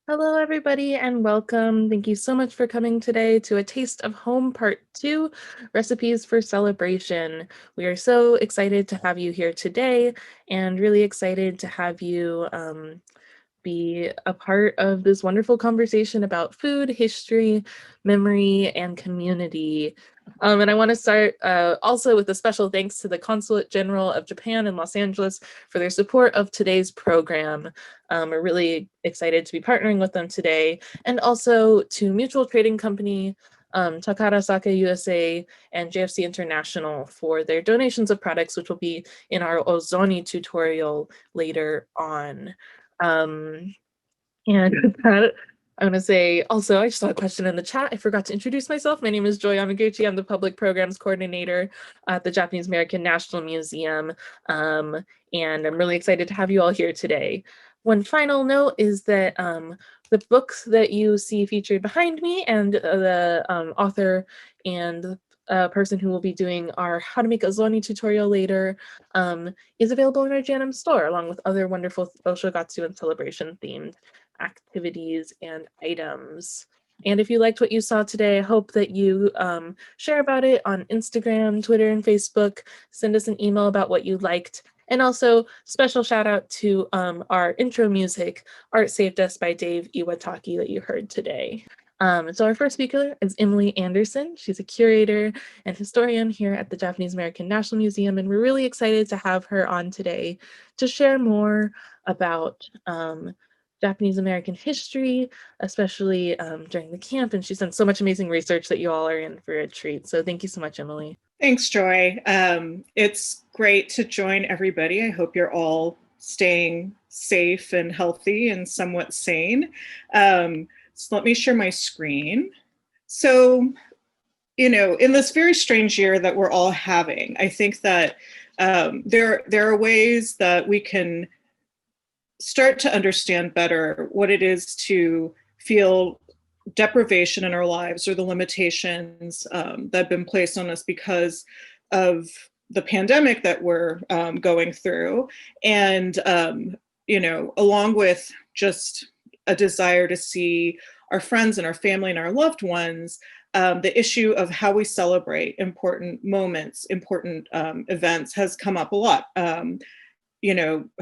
Hello, everybody, and welcome. Thank you so much for coming today to A Taste of Home Part 2, Recipes for Celebration. We are so excited to have you here today and really excited to have you be a part of this wonderful conversation about food, history, memory, and community. And I want to start also with a special thanks to the Consulate General of Japan in Los Angeles for their support of today's program. We're really excited to be partnering with them today, and also to Mutual Trading Company, Takara Sake USA, and JFC International for their donations of products, which will be in our Ozoni tutorial later on. Um, and with that, I'm going to say also, I just saw a question in the chat. I forgot to introduce myself. My name is Joy Yamaguchi. I'm the Public Programs Coordinator at the Japanese American National Museum. And I'm really excited to have you all here today. One final note is that the books that you see featured behind me and the author and the person who will be doing our How to Make Ozoni tutorial later is available in our JANM store, along with other wonderful Oshogatsu and celebration themed activities and items. And if you liked what you saw today, I hope that you share about it on Instagram, Twitter, and Facebook. Send us an email about what you liked. And also, special shout out to our intro music, Art Saved Us by Dave Iwataki, that you heard today. So our first speaker is Emily Anderson. She's a curator and historian here at the Japanese American National Museum, and we're really excited to have her on today to share more about Japanese American history, especially during the camp. And she's done so much amazing research that you all are in for a treat. So thank you so much, Emily. Thanks, Joy. It's great to join everybody. I hope you're all staying safe and healthy and somewhat sane. So let me share my screen. So, in this very strange year that we're all having, I think that there are ways that we can start to understand better what it is to feel deprivation in our lives or the limitations that have been placed on us because of the pandemic that we're going through. And, along with just a desire to see our friends and our family and our loved ones, the issue of how we celebrate important moments, important events has come up a lot.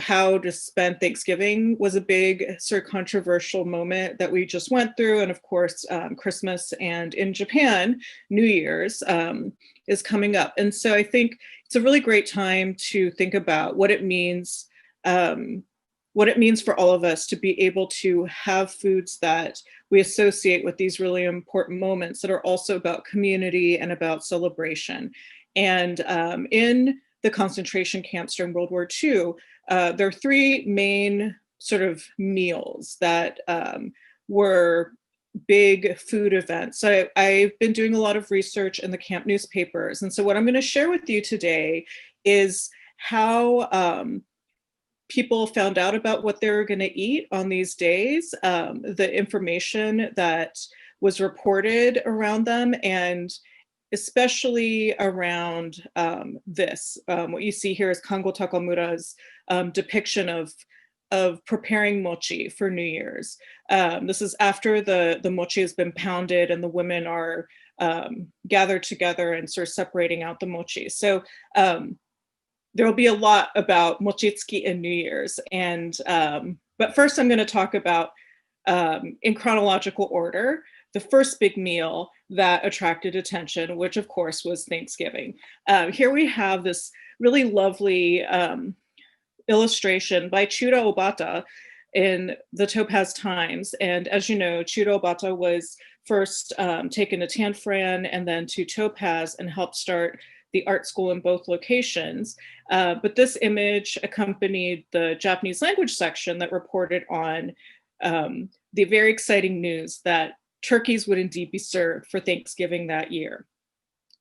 How to spend Thanksgiving was a big sort of controversial moment that we just went through. And of course, Christmas, and in Japan, New Year's is coming up. And so I think it's a really great time to think about what it means for all of us to be able to have foods that we associate with these really important moments that are also about community and about celebration. And in the concentration camps during World War II, there are three main sort of meals that were big food events. So I've been doing a lot of research in the camp newspapers. And so what I'm going to share with you today is how people found out about what they were going to eat on these days, the information that was reported around them, and especially around this. What you see here is Kango Takamura's depiction of preparing mochi for New Year's. This is after the mochi has been pounded and the women are gathered together and sort of separating out the mochi. So there will be a lot about Mochitsuki and New Year's. And but first I'm going to talk about, in chronological order, the first big meal that attracted attention, which of course was Thanksgiving. Here we have this really lovely illustration by Chura Obata in the Topaz Times. And as you know, Chura Obata was first taken to Tanfran and then to Topaz and helped start the art school in both locations. But this image accompanied the Japanese language section that reported on the very exciting news that turkeys would indeed be served for Thanksgiving that year.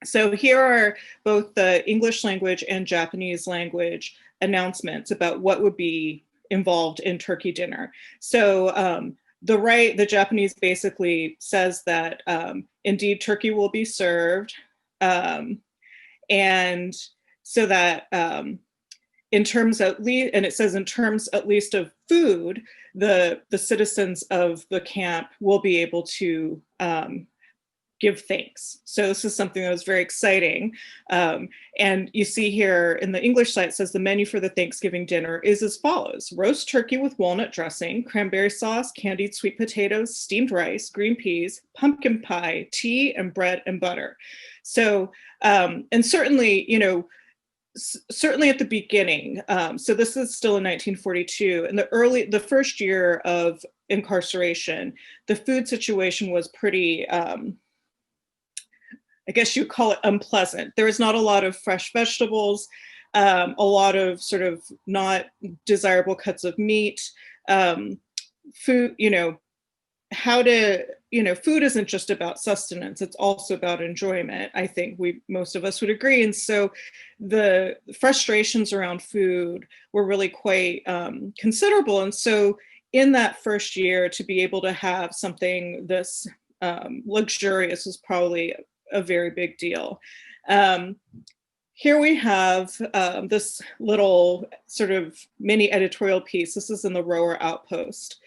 So here are both the English language and Japanese language announcements about what would be involved in turkey dinner. So the Japanese basically says that indeed turkey will be served, and so that in terms at least, and it says in terms at least of food, the citizens of the camp will be able to give thanks. So this is something that was very exciting. And you see here in the English site, it says the menu for the Thanksgiving dinner is as follows: roast turkey with walnut dressing, cranberry sauce, candied sweet potatoes, steamed rice, green peas, pumpkin pie, tea, and bread and butter. So, and certainly, certainly at the beginning, so this is still in 1942, in the first year of incarceration, the food situation was pretty, I guess you call it unpleasant. There was not a lot of fresh vegetables, a lot of sort of not desirable cuts of meat. Food, food isn't just about sustenance, it's also about enjoyment. I think most of us would agree. And so the frustrations around food were really quite considerable. And so in that first year, to be able to have something this luxurious was probably a very big deal. Here we have this little sort of mini editorial piece. This is in the Rower Outpost.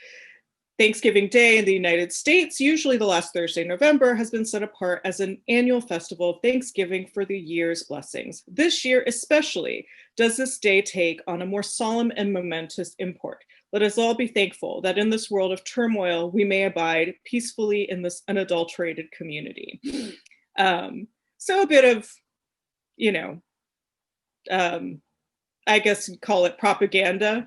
Thanksgiving Day in the United States, usually the last Thursday in November, has been set apart as an annual festival of Thanksgiving for the year's blessings. This year especially does this day take on a more solemn and momentous import. Let us all be thankful that in this world of turmoil, we may abide peacefully in this unadulterated community. So a bit of, I guess you'd call it propaganda.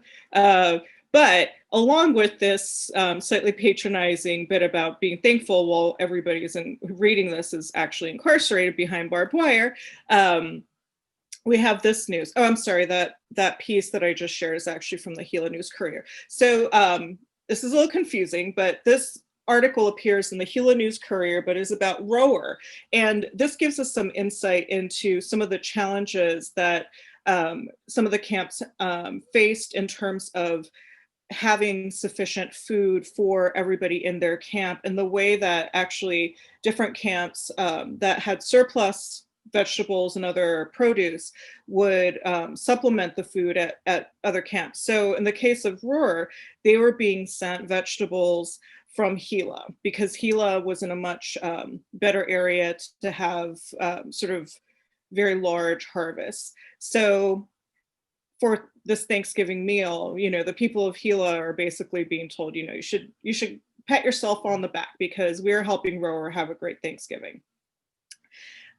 But along with this slightly patronizing bit about being thankful while everybody reading this is actually incarcerated behind barbed wire, we have this news. Oh, I'm sorry, that piece that I just shared is actually from the Gila News Courier. So this is a little confusing, but this article appears in the Gila News Courier, but is about Rower. And this gives us some insight into some of the challenges that some of the camps faced in terms of having sufficient food for everybody in their camp, and the way that actually different camps that had surplus vegetables and other produce would supplement the food at other camps. So in the case of Rower, they were being sent vegetables from Gila because Gila was in a much better area to have sort of very large harvests. So for this Thanksgiving meal, the people of Gila are basically being told, you should pat yourself on the back because we're helping Rower have a great Thanksgiving.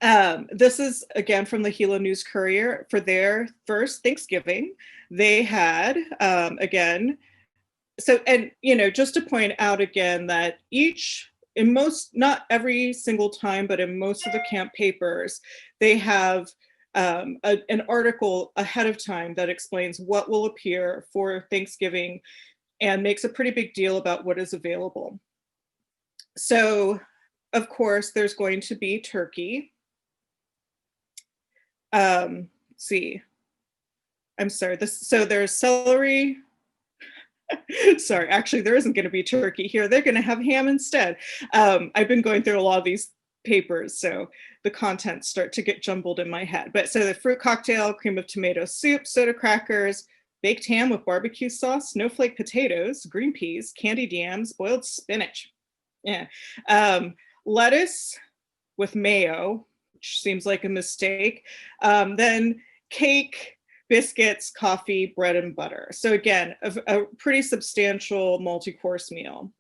This is again from the Gila News Courier. For their first Thanksgiving, they had again. So, and just to point out again that not every single time, but in most of the camp papers, they have an article ahead of time that explains what will appear for Thanksgiving and makes a pretty big deal about what is available. So, of course, there's going to be turkey. See, I'm sorry. So there's celery. Sorry, actually, there isn't going to be turkey here. They're going to have ham instead. I've been going through a lot of these papers, so the contents start to get jumbled in my head. But so the fruit cocktail, cream of tomato soup, soda crackers, baked ham with barbecue sauce, snowflake potatoes, green peas, candied yams, boiled spinach. Yeah. Lettuce with mayo, which seems like a mistake. Then cake, biscuits, coffee, bread, and butter. So again, a pretty substantial multi-course meal.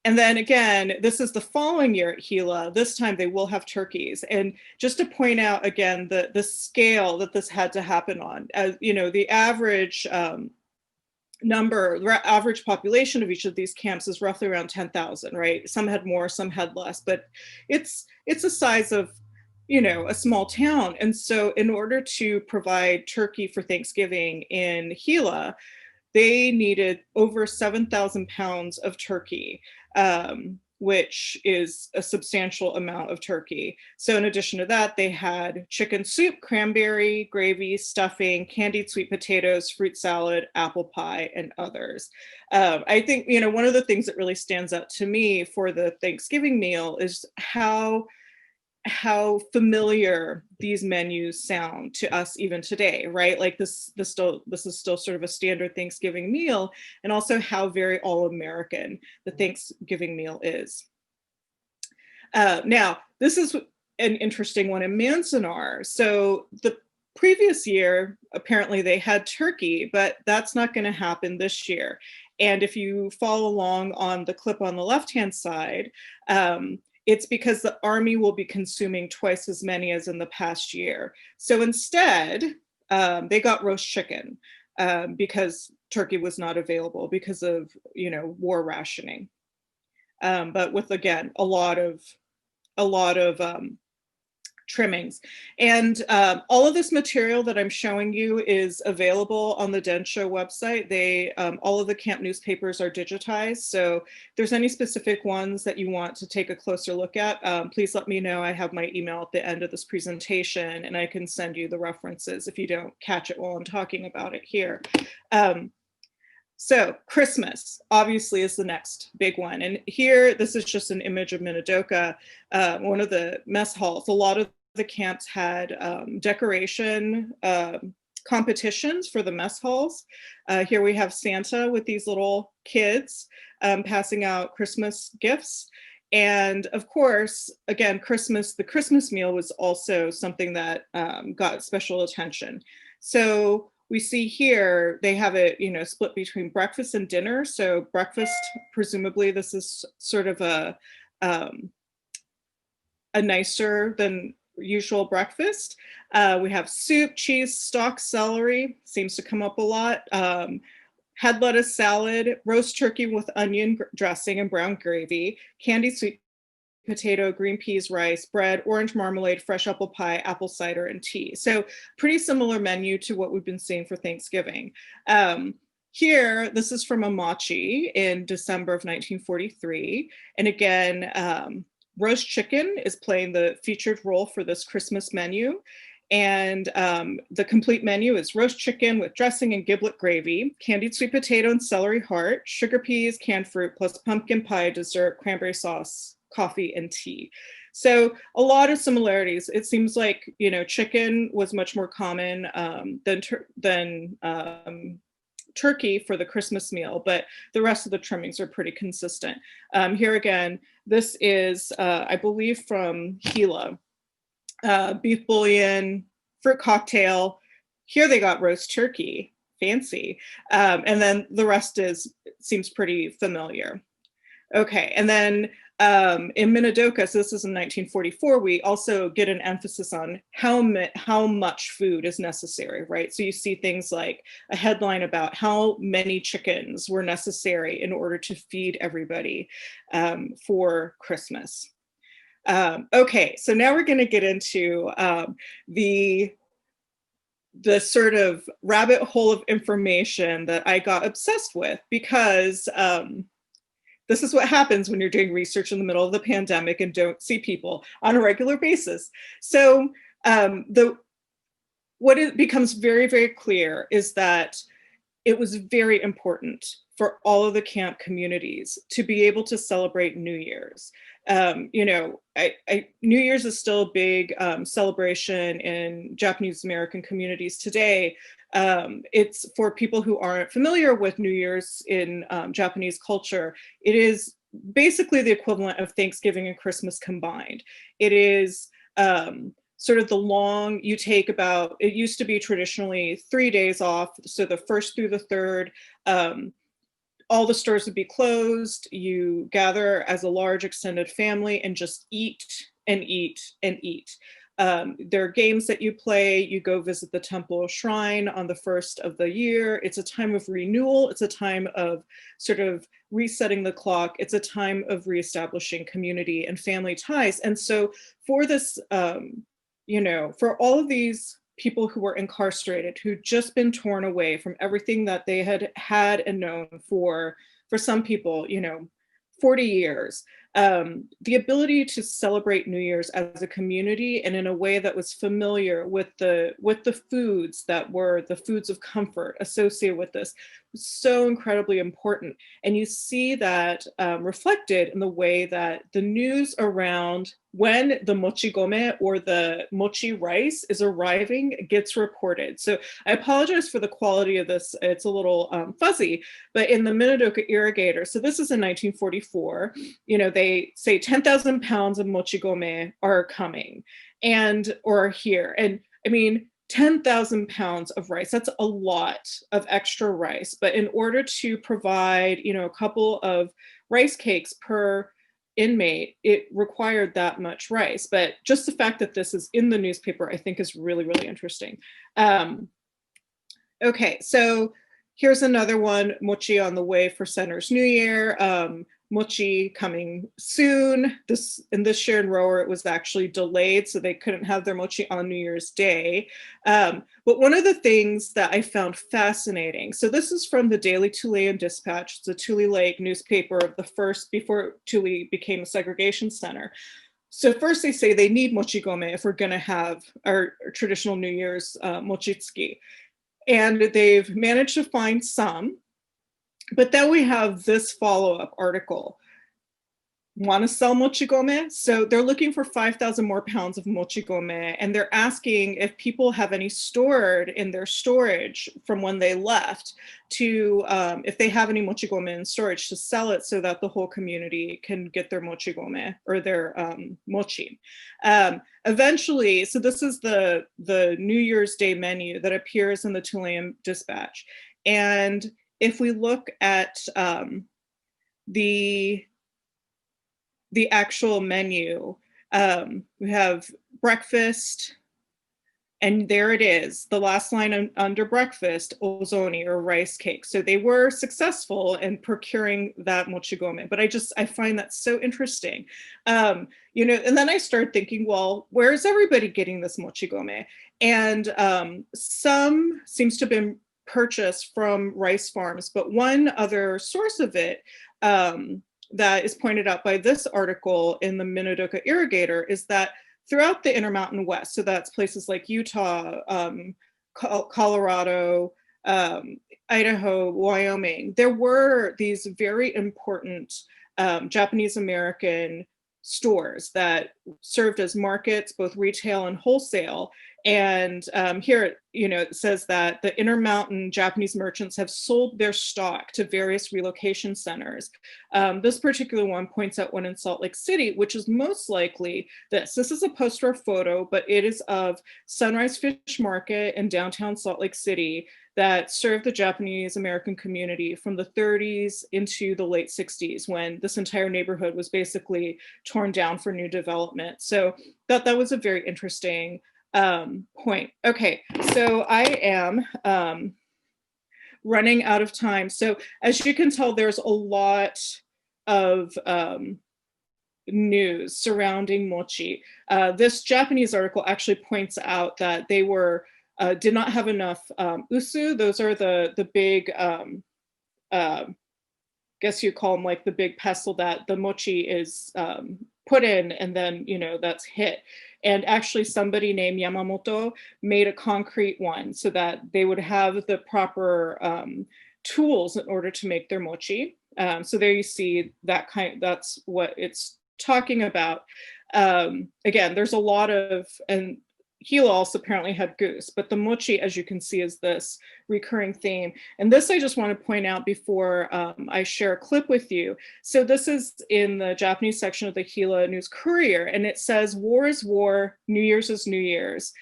And then again, this is the following year at Gila. This time they will have turkeys. And just to point out again, the scale that this had to happen on, as the average average population of each of these camps is roughly around 10,000, right? Some had more, some had less, but it's a size of, a small town. And so in order to provide turkey for Thanksgiving in Gila, they needed over 7,000 pounds of turkey, which is a substantial amount of turkey. So in addition to that, they had chicken soup, cranberry, gravy, stuffing, candied sweet potatoes, fruit salad, apple pie, and others. I think, one of the things that really stands out to me for the Thanksgiving meal is how how familiar these menus sound to us even today, right? Like this is still sort of a standard Thanksgiving meal, and also how very all-American the Thanksgiving meal is. Now, this is an interesting one in Manzanar. So the previous year, apparently they had turkey, but that's not going to happen this year. And if you follow along on the clip on the left-hand side, it's because the Army will be consuming twice as many as in the past year. So instead, they got roast chicken because turkey was not available because of, war rationing. But with, again, a lot of trimmings. And all of this material that I'm showing you is available on the Densho website. All of the camp newspapers are digitized. So if there's any specific ones that you want to take a closer look at, please let me know. I have my email at the end of this presentation, and I can send you the references if you don't catch it while I'm talking about it here. So Christmas obviously is the next big one. And here, this is just an image of Minidoka, one of the mess halls. A lot of the camps had decoration competitions for the mess halls. Here we have Santa with these little kids passing out Christmas gifts. And of course, again, the Christmas meal was also something that got special attention. So we see here, they have it, split between breakfast and dinner. So breakfast, presumably this is sort of a nicer than usual breakfast. We have soup, cheese, stock, celery, seems to come up a lot. Head lettuce salad, roast turkey with onion dressing and brown gravy, candied sweet potato, green peas, rice, bread, orange marmalade, fresh apple pie, apple cider, and tea. So pretty similar menu to what we've been seeing for Thanksgiving. Here, this is from a mochi in December of 1943. And again, roast chicken is playing the featured role for this Christmas menu. And the complete menu is roast chicken with dressing and giblet gravy, candied sweet potato and celery heart, sugar peas, canned fruit, plus pumpkin pie, dessert, cranberry sauce, coffee, and tea. So a lot of similarities. It seems like, chicken was much more common than turkey for the Christmas meal, but the rest of the trimmings are pretty consistent. Here again, this is, I believe, from Gila. Beef bouillon, fruit cocktail. Here they got roast turkey, fancy. And then the rest seems pretty familiar. Okay, and then in Minidoka, so this is in 1944, we also get an emphasis on how much food is necessary, right? So you see things like a headline about how many chickens were necessary in order to feed everybody for Christmas. Okay, so now we're going to get into the sort of rabbit hole of information that I got obsessed with, because this is what happens when you're doing research in the middle of the pandemic and don't see people on a regular basis. So what it becomes very, very clear is that it was very important for all of the camp communities to be able to celebrate New Year's. New Year's is still a big celebration in Japanese American communities today. It's for people who aren't familiar with New Year's in Japanese culture. It is basically the equivalent of Thanksgiving and Christmas combined. It is sort of the long, you take about, it used to be traditionally 3 days off. So the first through the third, all the stores would be closed. You gather as a large extended family and just eat and eat and eat. There are games that you play. You go visit the temple shrine on the first of the year. It's a time of renewal. It's a time of sort of resetting the clock. It's a time of reestablishing community and family ties. And so for this, for all of these people who were incarcerated, who'd just been torn away from everything that they had and known for some people, 40 years, the ability to celebrate New Year's as a community and in a way that was familiar with the foods that were the foods of comfort associated with this was so incredibly important. And you see that reflected in the way that the news around when the mochi gome or the mochi rice is arriving gets reported. So I apologize for the quality of this. It's a little fuzzy, but in the Minidoka irrigator, so this is in 1944, they say 10,000 pounds of mochi gome are coming or are here. And I mean, 10,000 pounds of rice, that's a lot of extra rice. But in order to provide, a couple of rice cakes per inmate, it required that much rice. But just the fact that this is in the newspaper, I think is really, really interesting. Okay, so here's another one, mochi on the way for Center's New Year. Mochi coming soon. In this shared rower, it was actually delayed, so they couldn't have their mochi on New Year's Day. But one of the things that I found fascinating, so this is from the Daily Tulean Dispatch. It's a Tule Lake newspaper of the first, before Tule became a segregation center. So first they say they need mochi gome if we're gonna have our traditional New Year's mochitsuki. And they've managed to find some. But then we have this follow-up article. Want to sell mochi gome? So they're looking for 5,000 more pounds of mochi gome, and they're asking if people have any stored in their storage from when they left, to if they have any mochi gome in storage, to sell it so that the whole community can get their mochi gome or their mochi. Eventually, so this is the New Year's Day menu that appears in the Tulean Dispatch. And if we look at the actual menu, we have breakfast, and there it is, the last line under breakfast, ozoni, or rice cake. So they were successful in procuring that mochi gome, but I find that so interesting. And then I started thinking, well, where is everybody getting this mochi gome? And some seems to have been purchased from rice farms, but one other source of it that is pointed out by this article in the Minidoka Irrigator is that throughout the Intermountain West, so that's places like Utah, Colorado, Idaho, Wyoming, there were these very important Japanese American stores that served as markets, both retail and wholesale. And here, it says that the Intermountain Japanese merchants have sold their stock to various relocation centers. This particular one points out one in Salt Lake City, which is most likely this. This is a poster photo, but it is of Sunrise Fish Market in downtown Salt Lake City that served the Japanese American community from the 30s into the late 60s, when this entire neighborhood was basically torn down for new development. So that was a very interesting point. Okay, so I am running out of time. So as you can tell, there's a lot of news surrounding mochi. This Japanese article actually points out that they did not have enough usu. Those are the big, guess you call them like the big pestle that the mochi is put in, and then that's hit. And actually somebody named Yamamoto made a concrete one so that they would have the proper tools in order to make their mochi. So there you see that's what it's talking about. Again, there's a lot of, and Gila also apparently had goose, but the mochi, as you can see, is this recurring theme. And this I just want to point out before I share a clip with you. So this is in the Japanese section of the Gila News Courier, and it says, "War is war, New Year's is New Year's."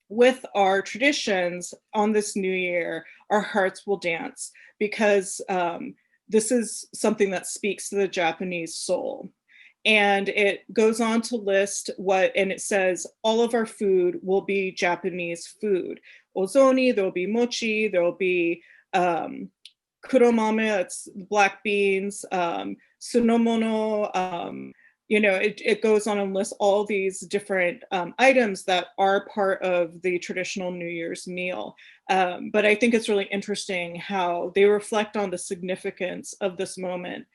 With our traditions on this new year, our hearts will dance, because this is something that speaks to the Japanese soul. And it goes on to list and it says, all of our food will be Japanese food. Ozoni, there'll be mochi, there'll be kuromame, that's black beans, sunomono, it goes on and lists all these different items that are part of the traditional New Year's meal. But I think it's really interesting how they reflect on the significance of this moment.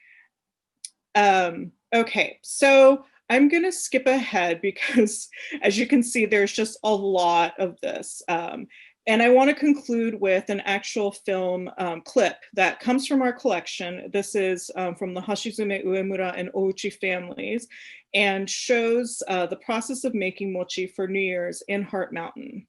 Okay, so I'm gonna skip ahead because as you can see, there's just a lot of this. And I wanna conclude with an actual film clip that comes from our collection. This is from the Hashizume Uemura and Ouchi families and shows the process of making mochi for New Year's in Heart Mountain.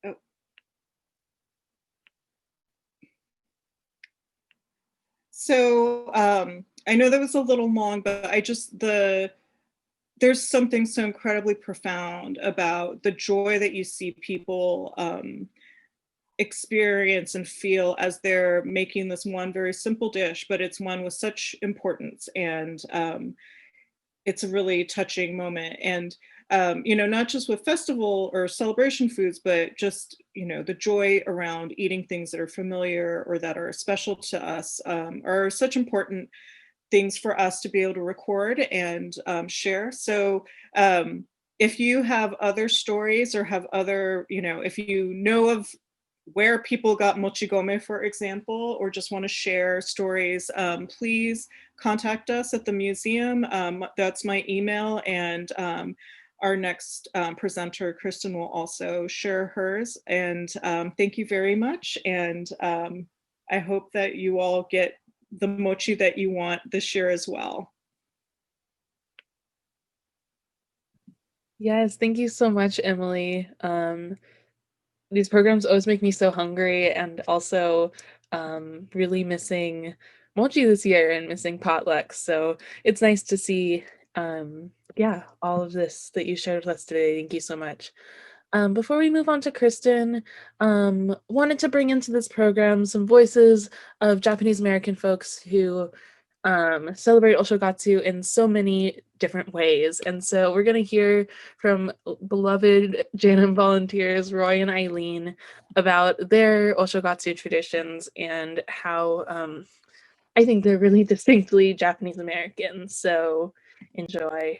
Oh, so I know that was a little long, but there's something so incredibly profound about the joy that you see people experience and feel as they're making this one very simple dish, but it's one with such importance. And it's a really touching moment. And, not just with festival or celebration foods, but just, the joy around eating things that are familiar or that are special to us are such important things for us to be able to record and share. So if you have other stories or have other, if you know of where people got mochigome, for example, or just want to share stories, please contact us at the museum. That's my email. And our next presenter, Kristen, will also share hers. And thank you very much. And I hope that you all get the mochi that you want this year as well. Yes, thank you so much, Emily. These programs always make me so hungry and also really missing mochi this year and missing potlucks. So it's nice to see, yeah, all of this that you shared with us today. Thank you so much. Before we move on to Kristen, wanted to bring into this program some voices of Japanese American folks who celebrate Oshogatsu in so many different ways. And so we're going to hear from beloved JANM volunteers, Roy and Eileen, about their Oshogatsu traditions and how I think they're really distinctly Japanese American. So enjoy.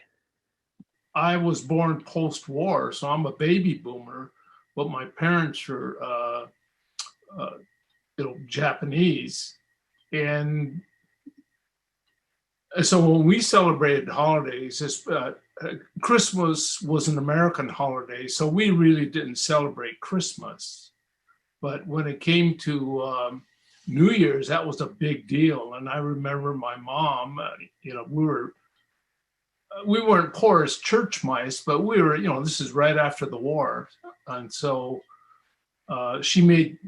I was born post-war, so I'm a baby boomer, but my parents are, uh, Japanese, and so when we celebrated holidays, Christmas was an American holiday, so we really didn't celebrate Christmas. But when it came to New Year's, that was a big deal. And I remember my mom, we weren't poor as church mice, but we were, this is right after the war. And so she made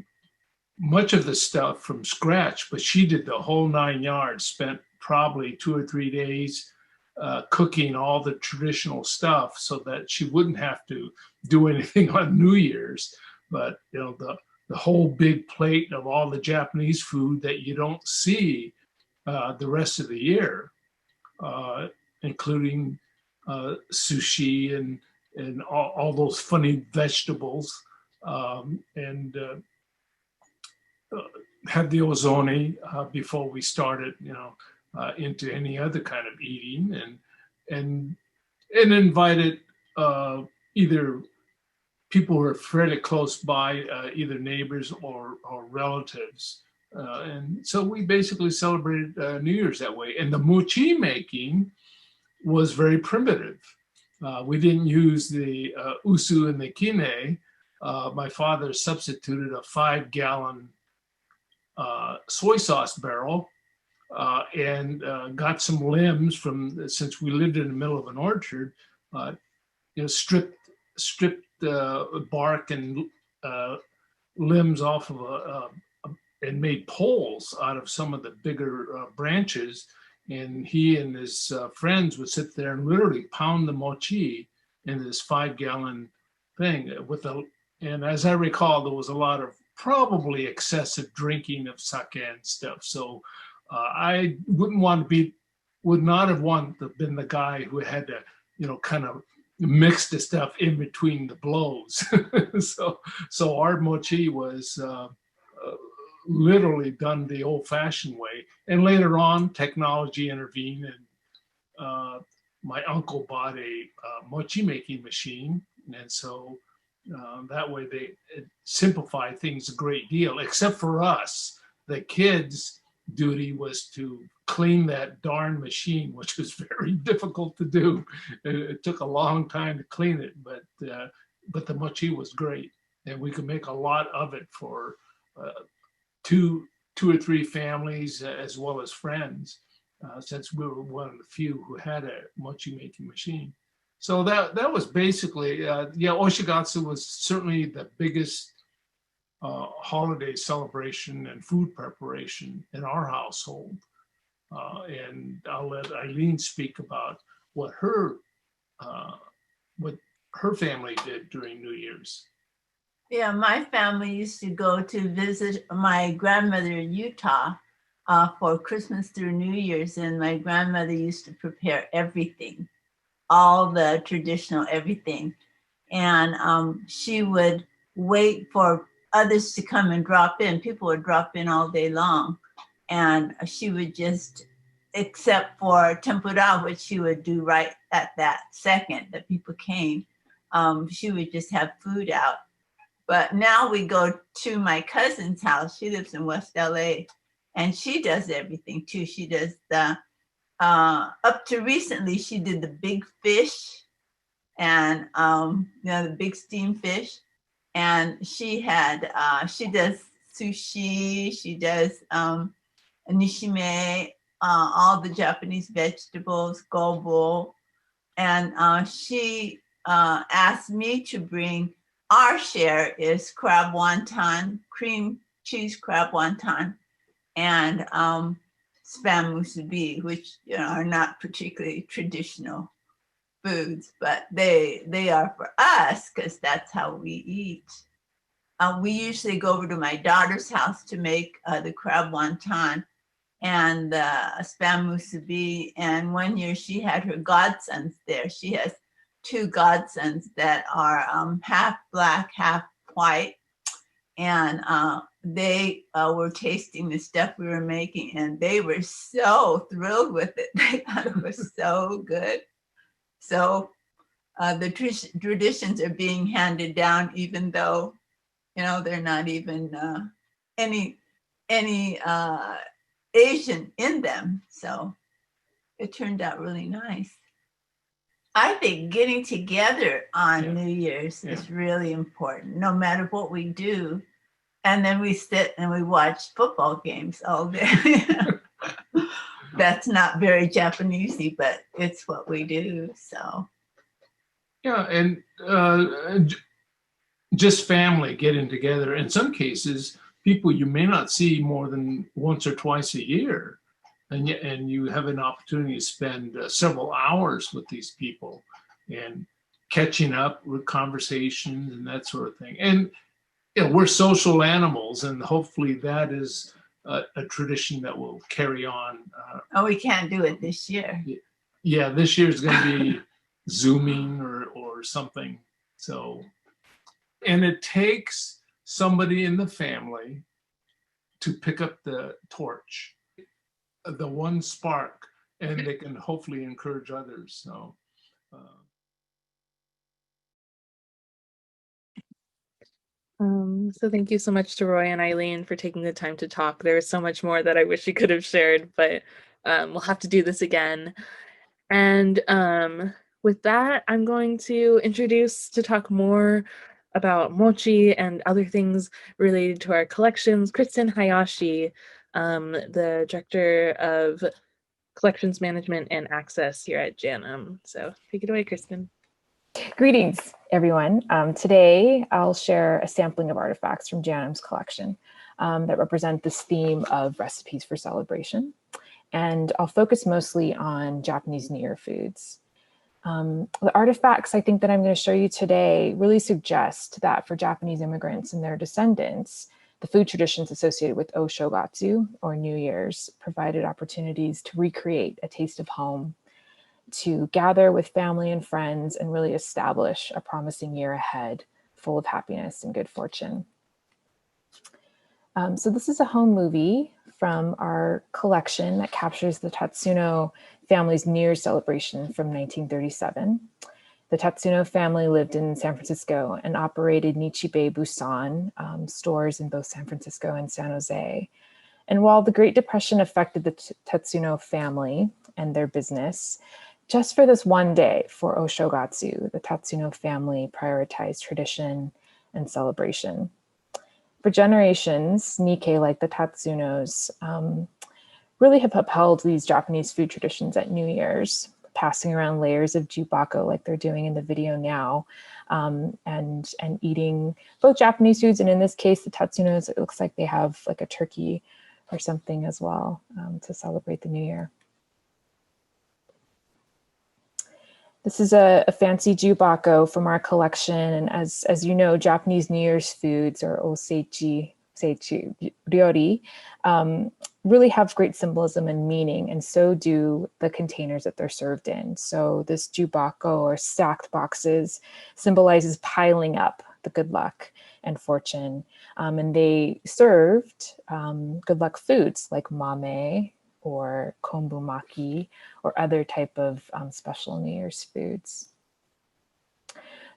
much of the stuff from scratch, but she did the whole 9 yards, spent probably 2 or 3 days cooking all the traditional stuff so that she wouldn't have to do anything on New Year's. But the whole big plate of all the Japanese food that you don't see the rest of the year, including sushi and all those funny vegetables, and had the ozoni before we started, into any other kind of eating, and invited either people who are fairly close by, either neighbors or relatives. And so we basically celebrated New Year's that way. And the mochi making was very primitive. We didn't use the usu and the kine. My father substituted a 5-gallon soy sauce barrel and got some limbs since we lived in the middle of an orchard, stripped bark and limbs off of and made poles out of some of the bigger branches. And he and his friends would sit there and literally pound the mochi in this 5-gallon thing and as I recall, there was a lot of probably excessive drinking of sake and stuff. So I would not have wanted to have been the guy who had to, kind of mix the stuff in between the blows. so our mochi was literally done the old-fashioned way. And later on, technology intervened, and my uncle bought a mochi making machine, and so that way it simplified things a great deal. Except for us, the kids' duty was to clean that darn machine, which was very difficult to do. It took a long time to clean it, but the mochi was great, and we could make a lot of it for two or three families as well as friends, since we were one of the few who had a mochi making machine. So that was basically, Oshogatsu was certainly the biggest holiday celebration and food preparation in our household. And I'll let Eileen speak about what her family did during New Year's. Yeah, my family used to go to visit my grandmother in Utah for Christmas through New Year's, and my grandmother used to prepare everything, all the traditional everything. And she would wait for others to come and drop in. People would drop in all day long. And she would just, except for tempura, which she would do right at that second that people came, she would just have food out. But now we go to my cousin's house. She lives in West LA, and she does everything too. She does the, up to recently, she did the big fish and, the big steamed fish. And she does sushi, she does nishime, all the Japanese vegetables, gobo. And she asked me to bring, our share is crab wonton, cream cheese crab wonton, and spam musubi, which are not particularly traditional foods, but they are for us because that's how we eat. We usually go over to my daughter's house to make the crab wonton and the spam musubi. And one year she had her godsons there. She has 2 godsons that are half black, half white. And they were tasting the stuff we were making, and they were so thrilled with it. They thought it was so good. So the traditions are being handed down, even though, they're not even any Asian in them. So it turned out really nice. I think getting together on New Year's is really important, no matter what we do. And then we sit and we watch football games all day. That's not very Japanesey, but it's what we do. So. Yeah, and just family getting together. In some cases, people you may not see more than once or twice a year. And you have an opportunity to spend several hours with these people and catching up with conversations and that sort of thing. And we're social animals, and hopefully that is a tradition that will carry on. Oh, we can't do it this year. Yeah, this year's going to be Zooming or something. So, and it takes somebody in the family to pick up the torch, the one spark, and they can hopefully encourage others. So. So thank you so much to Roy and Eileen for taking the time to talk. There is so much more that I wish we could have shared, but we'll have to do this again. And with that, I'm going to introduce to talk more about mochi and other things related to our collections, Kristen Hayashi, the Director of Collections Management and Access here at JANM. So take it away, Kristen. Greetings, everyone. Today, I'll share a sampling of artifacts from JANM's collection that represent this theme of recipes for celebration. And I'll focus mostly on Japanese New Year foods. The artifacts I think that I'm going to show you today really suggest that for Japanese immigrants and their descendants, the food traditions associated with Oshogatsu, or New Year's, provided opportunities to recreate a taste of home, to gather with family and friends and really establish a promising year ahead full of happiness and good fortune. So this is a home movie from our collection that captures the Tatsuno family's New Year's celebration from 1937. The Tatsuno family lived in San Francisco and operated Nichibei Busan stores in both San Francisco and San Jose. And while the Great Depression affected the Tatsuno family and their business, just for this one day for Oshogatsu, the Tatsuno family prioritized tradition and celebration. For generations, Nikkei, like the Tatsunos, really have upheld these Japanese food traditions at New Year's, passing around layers of jubako like they're doing in the video now, and eating both Japanese foods, and in this case, the Tatsunos, it looks like they have like a turkey or something as well to celebrate the New Year. This is a fancy jubako from our collection, and as you know, Japanese New Year's foods, or oseichi ryori, really have great symbolism and meaning, and so do the containers that they're served in. So this jubako, or stacked boxes, symbolizes piling up the good luck and fortune, and they served good luck foods like mame, or kombu maki, or other type of special New Year's foods.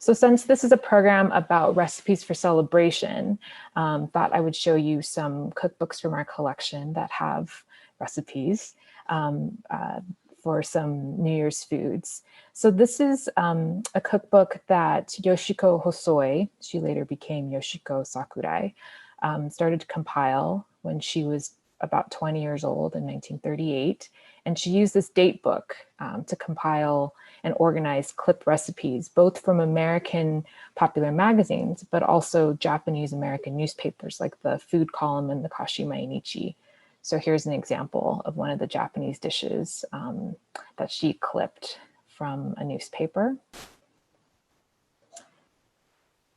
So since this is a program about recipes for celebration, thought I would show you some cookbooks from our collection that have recipes for some New Year's foods. So this is a cookbook that Yoshiko Hosoi, she later became Yoshiko Sakurai, started to compile when she was about 20 years old in 1938. And she used this date book to compile and organize clipped recipes, both from American popular magazines, but also Japanese American newspapers like the Food Column and the Kashi Mainichi. So here's an example of one of the Japanese dishes that she clipped from a newspaper.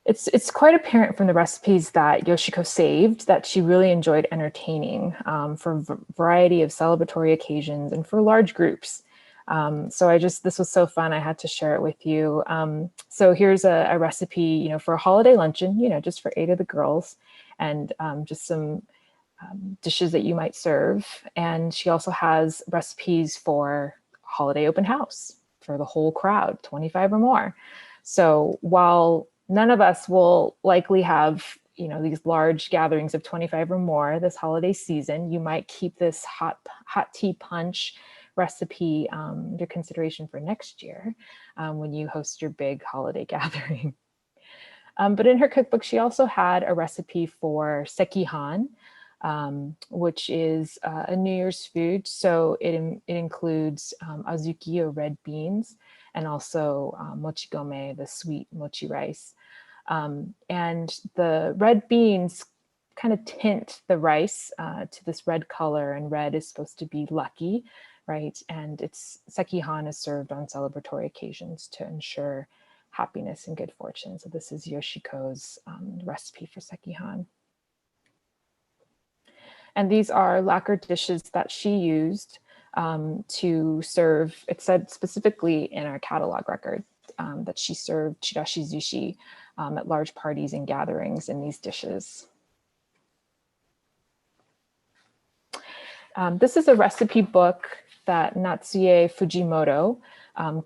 It's quite apparent from the recipes that Yoshiko saved that she really enjoyed entertaining for a variety of celebratory occasions and for large groups. So this was so fun, I had to share it with you. So here's a recipe, for a holiday luncheon, just for 8 of the girls, and just some dishes that you might serve. And she also has recipes for holiday open house for the whole crowd, 25 or more. So while none of us will likely have, these large gatherings of 25 or more this holiday season, you might keep this hot tea punch recipe under consideration for next year when you host your big holiday gathering. But in her cookbook, she also had a recipe for sekihan, which is a New Year's food. So it includes azuki, or red beans, and also mochigome, the sweet mochi rice. And the red beans kind of tint the rice to this red color, and red is supposed to be lucky, right? And sekihan is served on celebratory occasions to ensure happiness and good fortune. So this is Yoshiko's recipe for sekihan. And these are lacquer dishes that she used to serve. It said specifically in our catalog record that she served chirashi zushi at large parties and gatherings in these dishes. This is a recipe book that Natsuye Fujimoto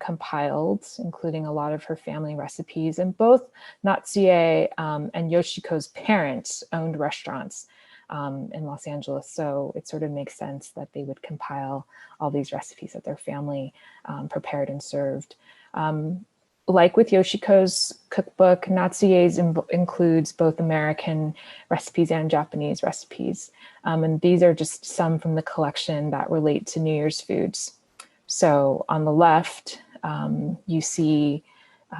compiled, including a lot of her family recipes. And both Natsuye and Yoshiko's parents owned restaurants in Los Angeles. So it sort of makes sense that they would compile all these recipes that their family prepared and served. Like with Yoshiko's cookbook, Natsuye's includes both American recipes and Japanese recipes. And these are just some from the collection that relate to New Year's foods. So on the left, you see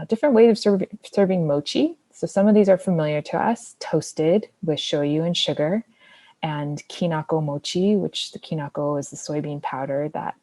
different ways of serving mochi. So some of these are familiar to us: toasted with shoyu and sugar, and kinako mochi, which the kinako is the soybean powder that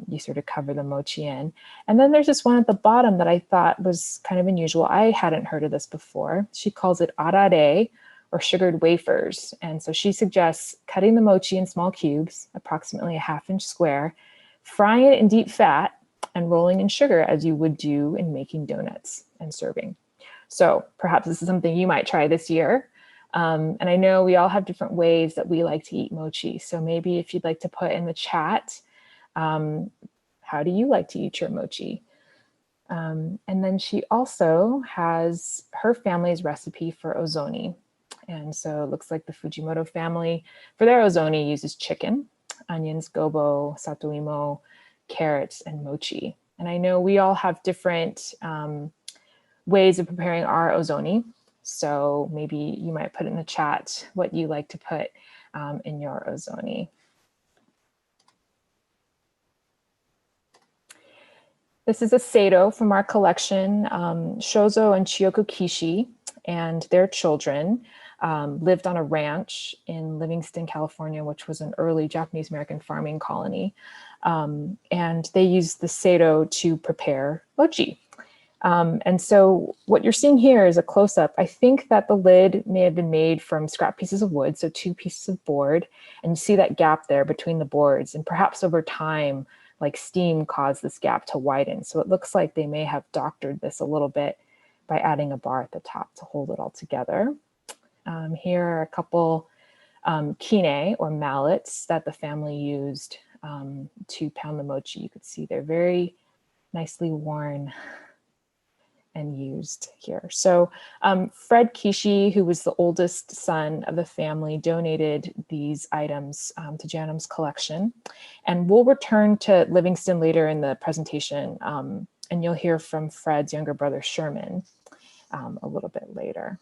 you sort of cover the mochi in. And then there's this one at the bottom that I thought was kind of unusual. I hadn't heard of this before. She calls it arare, or sugared wafers. And so she suggests cutting the mochi in small cubes, approximately a ½ inch square, frying it in deep fat, and rolling in sugar as you would do in making donuts and serving. So perhaps this is something you might try this year. And I know we all have different ways that we like to eat mochi. So maybe if you'd like to put in the chat, how do you like to eat your mochi? And then she also has her family's recipe for ozoni. And so it looks like the Fujimoto family, for their ozoni, uses chicken, onions, gobo, satoimo, carrots, and mochi. And I know we all have different ways of preparing our ozoni. So maybe you might put in the chat what you like to put in your ozoni. This is a seido from our collection. Shozo and Chiyoko Kishi and their children lived on a ranch in Livingston, California, which was an early Japanese-American farming colony. And they used the seido to prepare mochi. And so what you're seeing here is a close-up. I think that the lid may have been made from scrap pieces of wood, so 2 pieces of board, and you see that gap there between the boards. And perhaps over time, like steam caused this gap to widen. So it looks like they may have doctored this a little bit by adding a bar at the top to hold it all together. Here are a couple kine, or mallets, that the family used to pound the mochi. You could see they're very nicely worn and used here. So Fred Kishi, who was the oldest son of the family, donated these items to JANM's collection. And we'll return to Livingston later in the presentation, and you'll hear from Fred's younger brother, Sherman, a little bit later.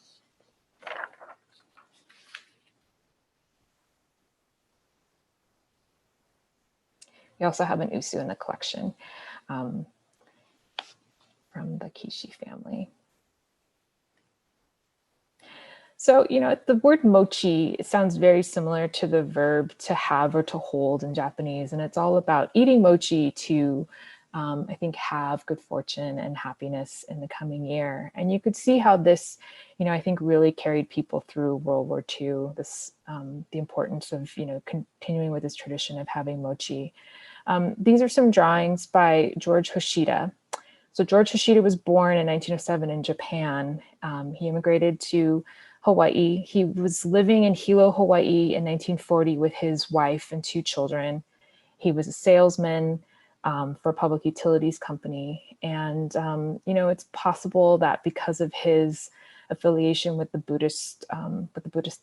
We also have an usu in the collection from the Kishi family. So, you know, the word mochi, it sounds very similar to the verb to have or to hold in Japanese. And it's all about eating mochi to, I think, have good fortune and happiness in the coming year. And you could see how this, you know, I think really carried people through World War II, this, the importance of, you know, continuing with this tradition of having mochi. These are some drawings by George Hoshida. So George Hoshida was born in 1907 in Japan. He immigrated to Hawaii. He was living in Hilo, Hawaii in 1940 with his wife and 2 children. He was a salesman for a public utilities company. And, you know, it's possible that because of his affiliation with the Buddhist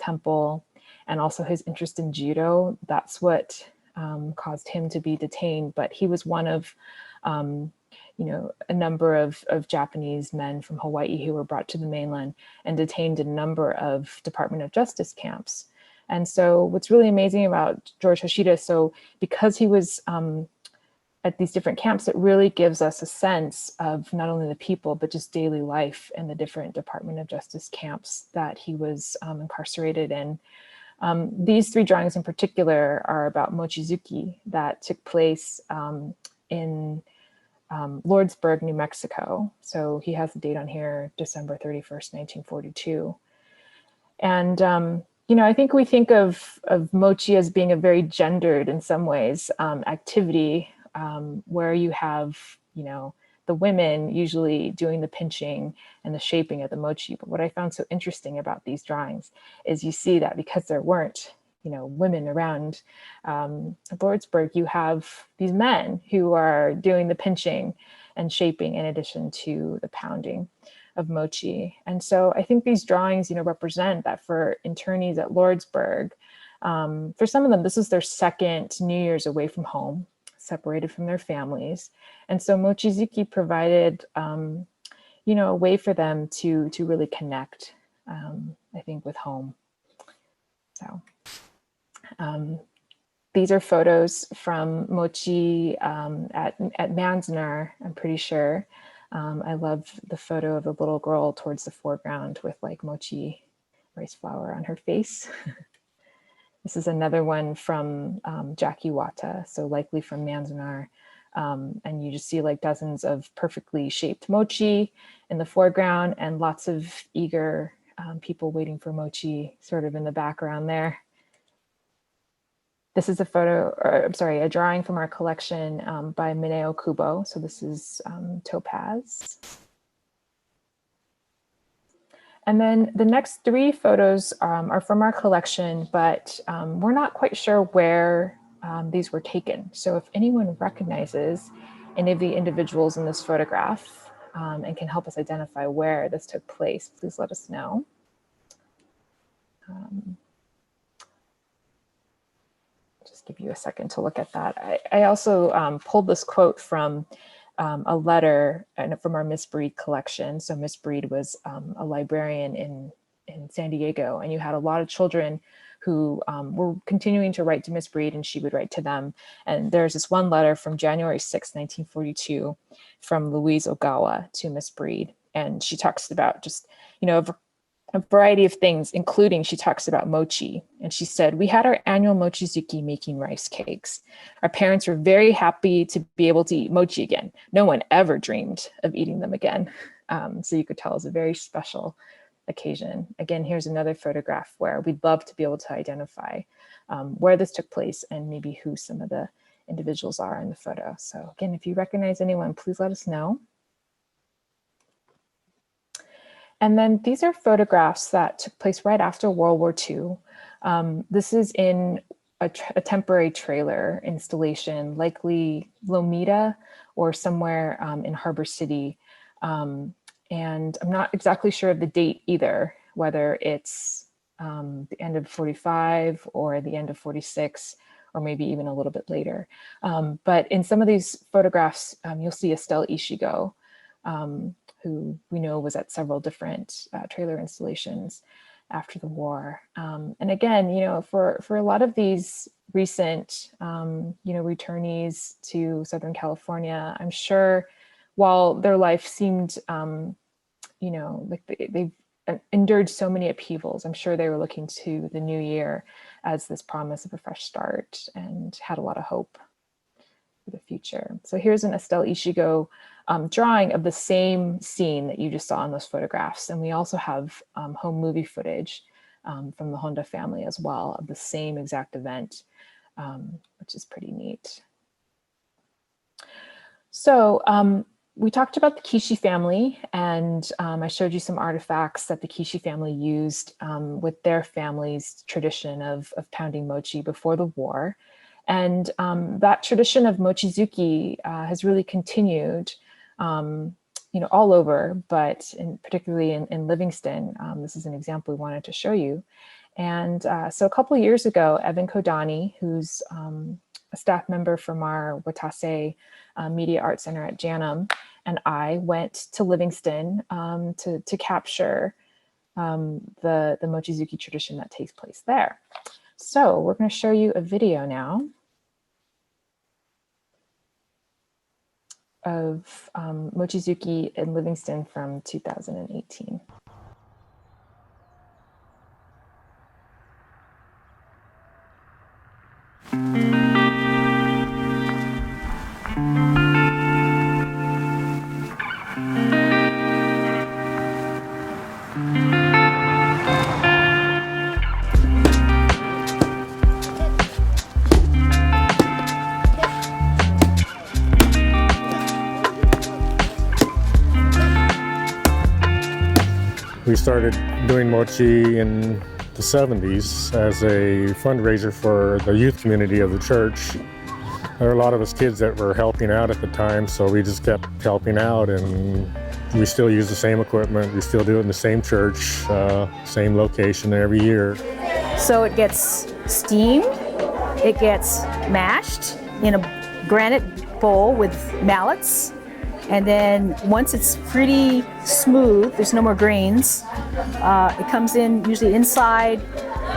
temple, and also his interest in judo, that's what caused him to be detained. But he was one of, you know, a number of Japanese men from Hawaii who were brought to the mainland and detained in a number of Department of Justice camps. And so what's really amazing about George Hoshida, so because he was at these different camps, it really gives us a sense of not only the people, but just daily life in the different Department of Justice camps that he was incarcerated in. These 3 drawings in particular are about Mochitsuki that took place in Lordsburg, New Mexico. So he has the date on here, December 31st, 1942. And, you know, I think we think of mochi as being a very gendered, in some ways, activity where you have, you know, the women usually doing the pinching and the shaping of the mochi. But what I found so interesting about these drawings is you see that because there weren't, you know, women around Lordsburg, you have these men who are doing the pinching and shaping in addition to the pounding of mochi. And so I think these drawings, you know, represent that for internees at Lordsburg, for some of them, this is their second New Year's away from home, separated from their families. And so Mochitsuki provided, you know, a way for them to really connect, I think, with home. So these are photos from mochi at Manzanar, I'm pretty sure. I love the photo of the little girl towards the foreground with like mochi rice flour on her face. This is another one from Jakiwata, so likely from Manzanar. And you just see like dozens of perfectly shaped mochi in the foreground and lots of eager people waiting for mochi sort of in the background there. This is a photo, or I'm sorry, a drawing from our collection by Mineo Kubo. So this is Topaz. And then the next 3 photos are from our collection, but we're not quite sure where these were taken. So if anyone recognizes any of the individuals in this photograph and can help us identify where this took place, please let us know. Just give you a second to look at that. I also pulled this quote from a letter from our Miss Breed collection. So Miss Breed was a librarian in San Diego, and you had a lot of children who were continuing to write to Miss Breed, and she would write to them. And there's this one letter from January 6, 1942 from Louise Ogawa to Miss Breed. And she talks about just, you know, a variety of things, including she talks about mochi. And she said, "We had our annual Mochitsuki making rice cakes. Our parents were very happy to be able to eat mochi again. No one ever dreamed of eating them again." So you could tell it's a very special occasion. Again, here's another photograph where we'd love to be able to identify where this took place and maybe who some of the individuals are in the photo. So again, if you recognize anyone, please let us know. And then these are photographs that took place right after World War II. This is in a temporary trailer installation, likely Lomita or somewhere in Harbor City. And I'm not exactly sure of the date either, whether it's the end of 45 or the end of 46, or maybe even a little bit later. But in some of these photographs, you'll see Estelle Ishigo, who we know was at several different trailer installations after the war. And again, you know, for a lot of these recent, you know, returnees to Southern California, I'm sure while their life seemed, you know, like they've endured so many upheavals, I'm sure they were looking to the new year as this promise of a fresh start and had a lot of hope for the future. So here's an Estelle Ishigo drawing of the same scene that you just saw in those photographs. And we also have home movie footage from the Honda family as well of the same exact event, which is pretty neat. So we talked about the Kishi family, and I showed you some artifacts that the Kishi family used with their family's tradition of pounding mochi before the war. And that tradition of Mochitsuki has really continued, you know, all over, but particularly in Livingston. This is an example we wanted to show you. And so a couple of years ago, Evan Kodani, who's a staff member from our Watase Media Art Center at JANM, and I went to Livingston to capture the Mochitsuki tradition that takes place there. So we're going to show you a video now. Mochitsuki in Livingston from 2018. We started doing mochi in the 70s as a fundraiser for the youth community of the church. There were a lot of us kids that were helping out at the time, so we just kept helping out, and we still use the same equipment. We still do it in the same church, same location every year. So it gets steamed, it gets mashed in a granite bowl with mallets. And then once it's pretty smooth, there's no more grains, it comes in usually inside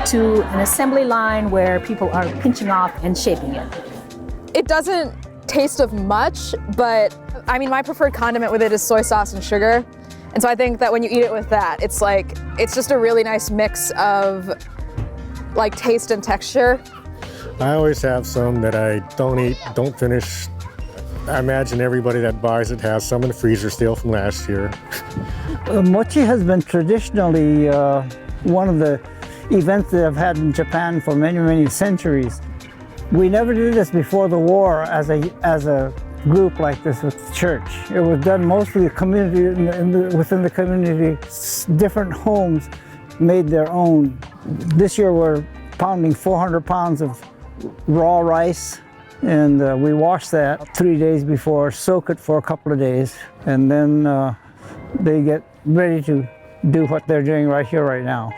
to an assembly line where people are pinching off and shaping it. It doesn't taste of much, but I mean, my preferred condiment with it is soy sauce and sugar. And so I think that when you eat it with that, it's just a really nice mix of like taste and texture. I always have some that I don't eat, don't finish. I imagine everybody that buys it has some in the freezer still from last year. Mochi has been traditionally one of the events that I've had in Japan for many, many centuries. We never did this before the war as a group like this with the church. It was done mostly community within the community. Different homes made their own. This year we're pounding 400 pounds of raw rice. And we wash that 3 days before, soak it for a couple of days, and then they get ready to do what they're doing right here, right now.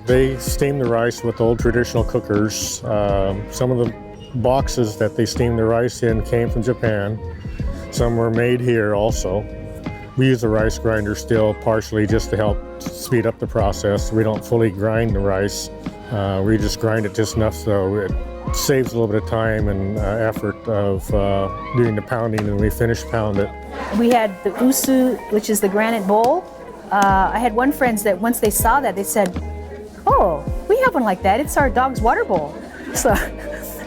They steam the rice with old traditional cookers. Some of the boxes that they steam the rice in came from Japan. Some were made here also. We use the rice grinder still partially just to help speed up the process. We don't fully grind the rice. We just grind it just enough so it saves a little bit of time and effort of doing the pounding, and we finish pound it. We had the usu, which is the granite bowl. I had one friend that once they saw that, they said, "Oh, we have one like that. It's our dog's water bowl." So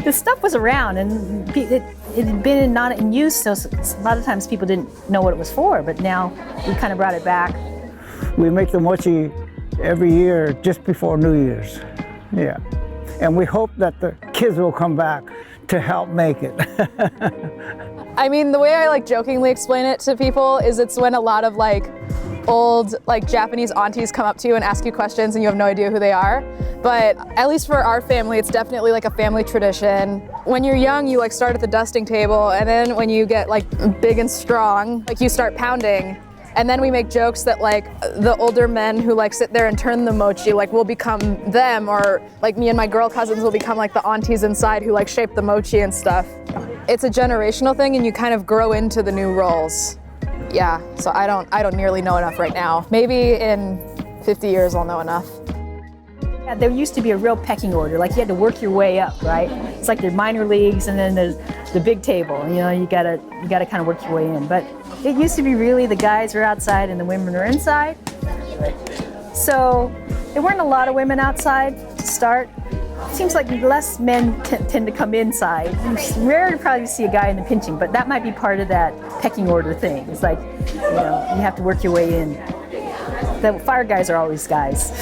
this stuff was around, and it had been not in use, so a lot of times people didn't know what it was for, but now we kind of brought it back. We make the mochi every year just before New Year's. Yeah. And we hope that the kids will come back to help make it. I mean, the way I like jokingly explain it to people is it's when a lot of like old like Japanese aunties come up to you and ask you questions and you have no idea who they are. But at least for our family, it's definitely like a family tradition. When you're young, you like start at the dusting table, and then when you get like big and strong, like you start pounding. And then we make jokes that like the older men who like sit there and turn the mochi like will become them, or like me and my girl cousins will become like the aunties inside who like shape the mochi and stuff. It's a generational thing, and you kind of grow into the new roles. Yeah, so I don't nearly know enough right now. Maybe in 50 years I'll know enough. Yeah, there used to be a real pecking order, like you had to work your way up, right? It's like the minor leagues and then there's the big table, you know, you gotta kind of work your way in. But it used to be really the guys are outside and the women are inside. So there weren't a lot of women outside to start. It seems like less men tend to come inside. It's rare to probably see a guy in the pinching, but that might be part of that pecking order thing. It's like, you know, you have to work your way in. The fire guys are always guys.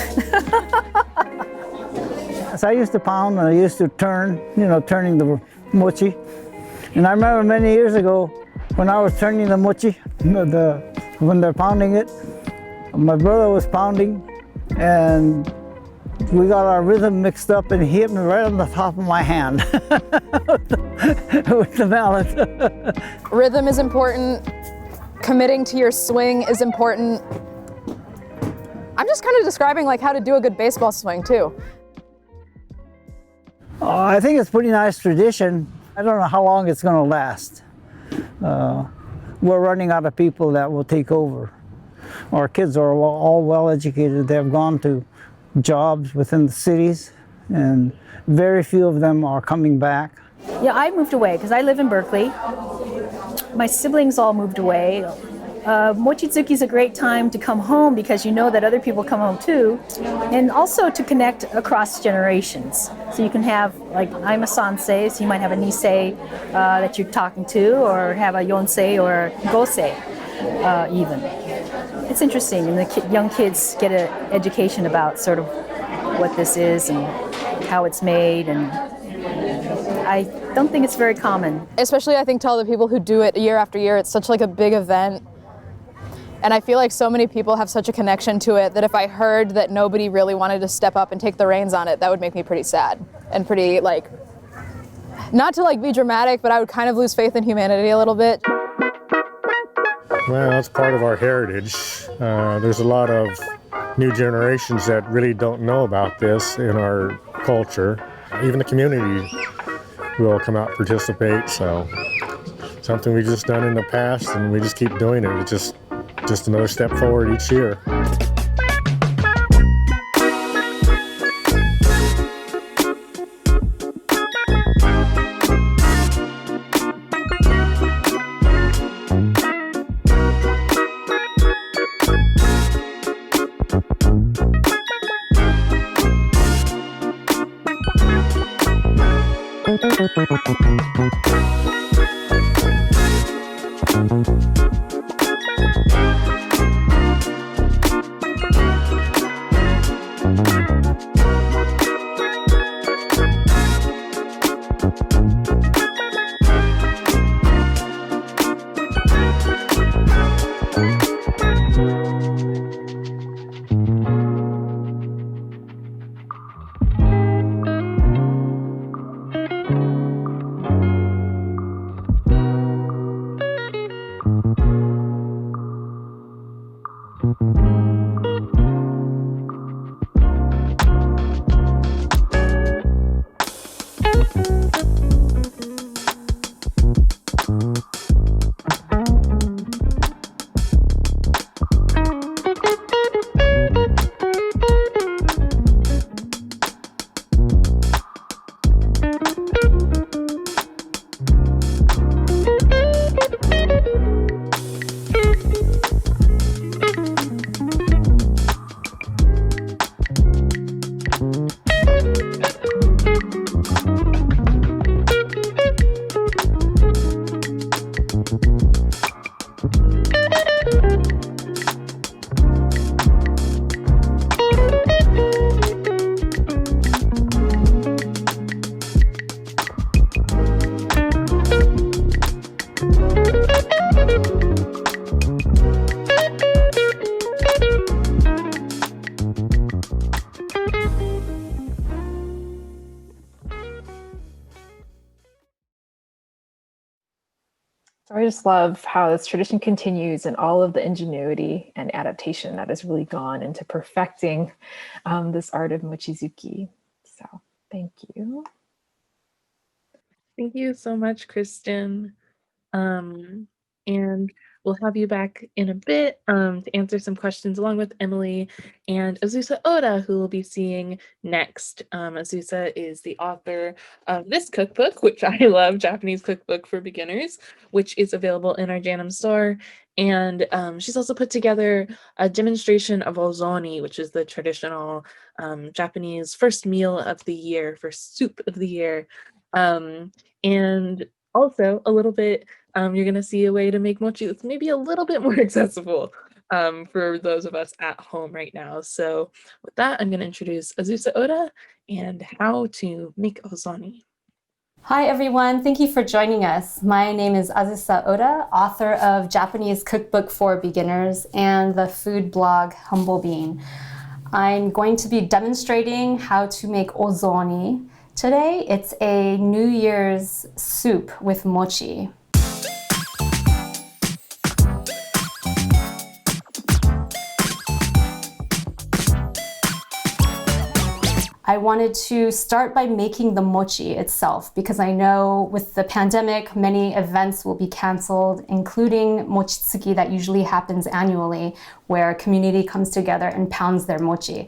So I used to pound and I used to turn, you know, turning the mochi. And I remember many years ago when I was turning the mochi, when they're pounding it, my brother was pounding and we got our rhythm mixed up and he hit me right on the top of my hand with the mallet. Rhythm is important. Committing to your swing is important. I'm just kind of describing like how to do a good baseball swing too. I think it's a pretty nice tradition. I don't know how long it's going to last. We're running out of people that will take over. Our kids are all well educated. They've gone to jobs within the cities, and very few of them are coming back. Yeah, I moved away because I live in Berkeley, my siblings all moved away. Mochitsuki is a great time to come home because you know that other people come home too, and also to connect across generations. So you can have, like, I'm a sansei, so you might have a nisei that you're talking to, or have a yonsei or gosei even. It's interesting, and the young kids get an education about sort of what this is and how it's made, and I don't think it's very common. Especially, I think, to all the people who do it year after year, it's such like a big event. And I feel like so many people have such a connection to it that if I heard that nobody really wanted to step up and take the reins on it, that would make me pretty sad and pretty, like, not to like be dramatic, but I would kind of lose faith in humanity a little bit. Well, that's part of our heritage. There's a lot of new generations that really don't know about this in our culture. Even the community will come out and participate, so something we've just done in the past and we just keep doing it. It's just another step forward each year. So I just love how this tradition continues and all of the ingenuity and adaptation that has really gone into perfecting this art of Mochitsuki. So thank you. Thank you so much, Kristen. And we'll have you back in a bit to answer some questions along with Emily and Azusa Oda, who we'll be seeing next. Azusa is the author of this cookbook, which I love, Japanese Cookbook for Beginners, which is available in our JANM store. And she's also put together a demonstration of Ozoni, which is the traditional Japanese first meal of the year, first soup of the year. And also a little bit, you're going to see a way to make mochi that's maybe a little bit more accessible for those of us at home right now. So with that, I'm going to introduce Azusa Oda and how to make ozoni. Hi everyone, thank you for joining us. My name is Azusa Oda, author of Japanese Cookbook for Beginners and the food blog Humble Bean. I'm going to be demonstrating how to make ozoni. Today, it's a New Year's soup with mochi. I wanted to start by making the mochi itself because I know with the pandemic, many events will be canceled, including Mochitsuki that usually happens annually, where a community comes together and pounds their mochi.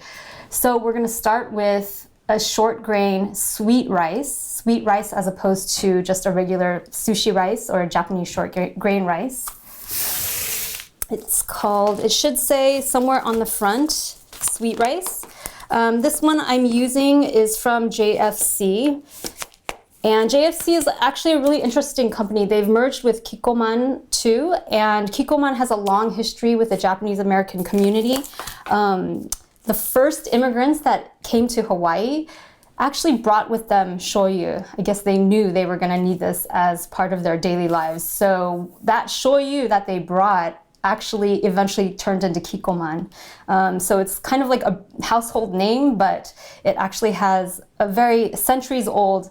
So we're going to start with a short grain sweet rice as opposed to just a regular sushi rice or Japanese short grain rice. It's called, it should say somewhere on the front, sweet rice. This one I'm using is from JFC. And JFC is actually a really interesting company. They've merged with Kikkoman too, and Kikkoman has a long history with the Japanese American community. The first immigrants that came to Hawaii actually brought with them shoyu. I guess they knew they were gonna need this as part of their daily lives. So that shoyu that they brought actually eventually turned into Kikkoman. So it's kind of like a household name, but it actually has a very centuries old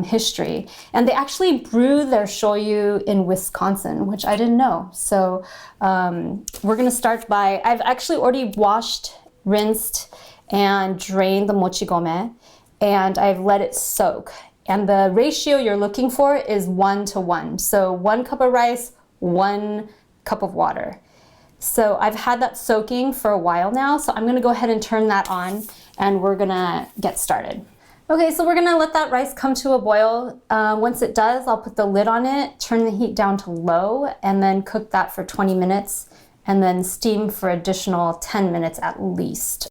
history. And they actually brew their shoyu in Wisconsin, which I didn't know. So we're gonna start by, I've actually already washed, rinsed, and drained the mochi gome, and I've let it soak. And the ratio you're looking for is 1:1. So 1 cup of rice, 1 cup of water. So I've had that soaking for a while now, so I'm gonna go ahead and turn that on and we're gonna get started. Okay, so we're gonna let that rice come to a boil. Once it does, I'll put the lid on it, turn the heat down to low, and then cook that for 20 minutes, and then steam for additional 10 minutes at least.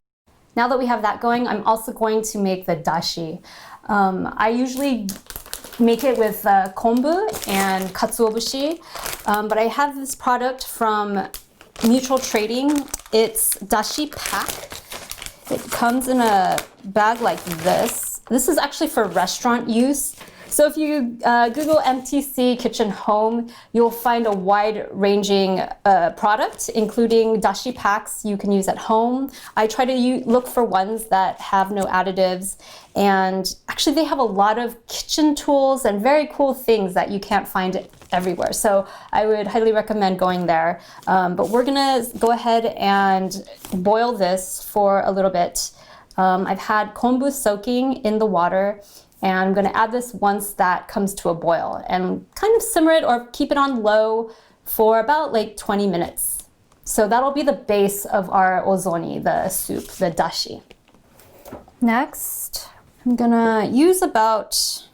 Now that we have that going, I'm also going to make the dashi. I usually make it with kombu and katsuobushi, but I have this product from Mutual Trading. It's dashi pack. It comes in a bag like this. This is actually for restaurant use. So if you Google MTC Kitchen Home, you'll find a wide-ranging product, including dashi packs you can use at home. I try to look for ones that have no additives, and actually they have a lot of kitchen tools and very cool things that you can't find everywhere. So I would highly recommend going there. But we're gonna go ahead and boil this for a little bit. I've had kombu soaking in the water, and I'm gonna add this once that comes to a boil and kind of simmer it or keep it on low for about like 20 minutes. So that'll be the base of our ozoni, the soup, the dashi. Next, I'm gonna use about